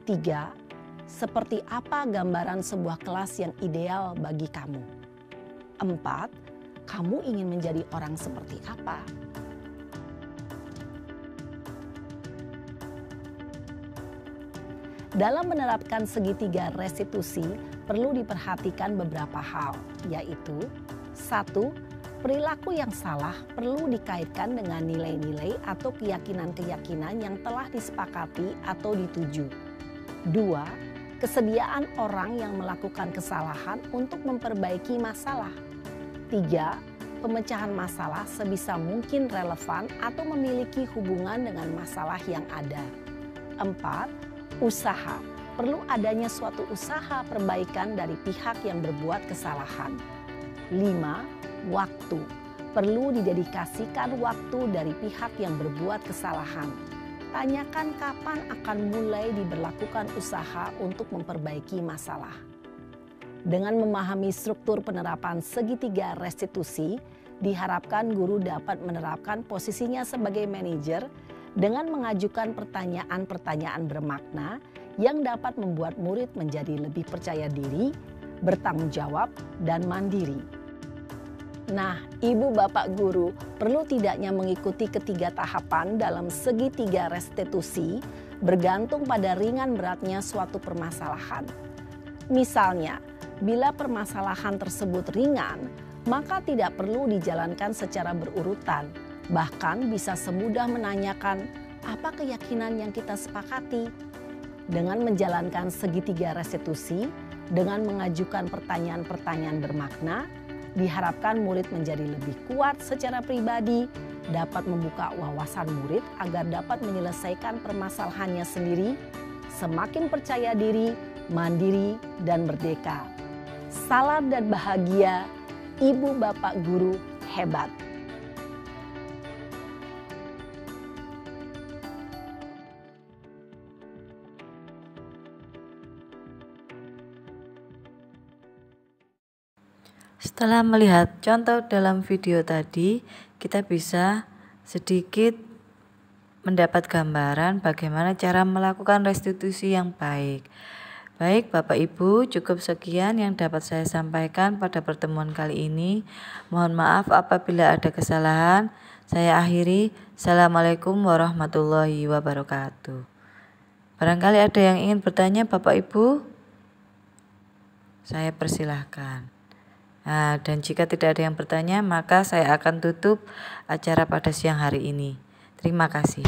3. Seperti apa gambaran sebuah kelas yang ideal bagi kamu? 4. Kamu ingin menjadi orang seperti apa? Dalam menerapkan segitiga restitusi, perlu diperhatikan beberapa hal, yaitu 1. Perilaku yang salah perlu dikaitkan dengan nilai-nilai atau keyakinan-keyakinan yang telah disepakati atau dituju. 2. Kesediaan orang yang melakukan kesalahan untuk memperbaiki masalah. 3. Pemecahan masalah sebisa mungkin relevan atau memiliki hubungan dengan masalah yang ada. 4. Usaha. Perlu adanya suatu usaha perbaikan dari pihak yang berbuat kesalahan. 5. Waktu. Perlu didedikasikan waktu dari pihak yang berbuat kesalahan. Tanyakan kapan akan mulai diberlakukan usaha untuk memperbaiki masalah. Dengan memahami struktur penerapan segitiga restitusi, diharapkan guru dapat menerapkan posisinya sebagai manajer dengan mengajukan pertanyaan-pertanyaan bermakna yang dapat membuat murid menjadi lebih percaya diri, bertanggung jawab, dan mandiri. Nah, Ibu Bapak Guru perlu tidaknya mengikuti ketiga tahapan dalam segitiga restitusi bergantung pada ringan beratnya suatu permasalahan. Misalnya, bila permasalahan tersebut ringan, maka tidak perlu dijalankan secara berurutan. Bahkan bisa semudah menanyakan apa keyakinan yang kita sepakati. Dengan menjalankan segitiga restitusi, dengan mengajukan pertanyaan-pertanyaan bermakna, diharapkan murid menjadi lebih kuat secara pribadi, dapat membuka wawasan murid agar dapat menyelesaikan permasalahannya sendiri, semakin percaya diri, mandiri, dan merdeka. Salam dan bahagia, Ibu Bapak Guru hebat. Setelah melihat contoh dalam video tadi, kita bisa sedikit mendapat gambaran bagaimana cara melakukan restitusi yang baik. Baik Bapak Ibu, cukup sekian yang dapat saya sampaikan pada pertemuan kali ini. Mohon maaf apabila ada kesalahan. Saya akhiri. Assalamualaikum warahmatullahi wabarakatuh. Barangkali ada yang ingin bertanya Bapak Ibu? Saya persilahkan. Nah, dan jika tidak ada yang bertanya, maka saya akan tutup acara pada siang hari ini. Terima kasih.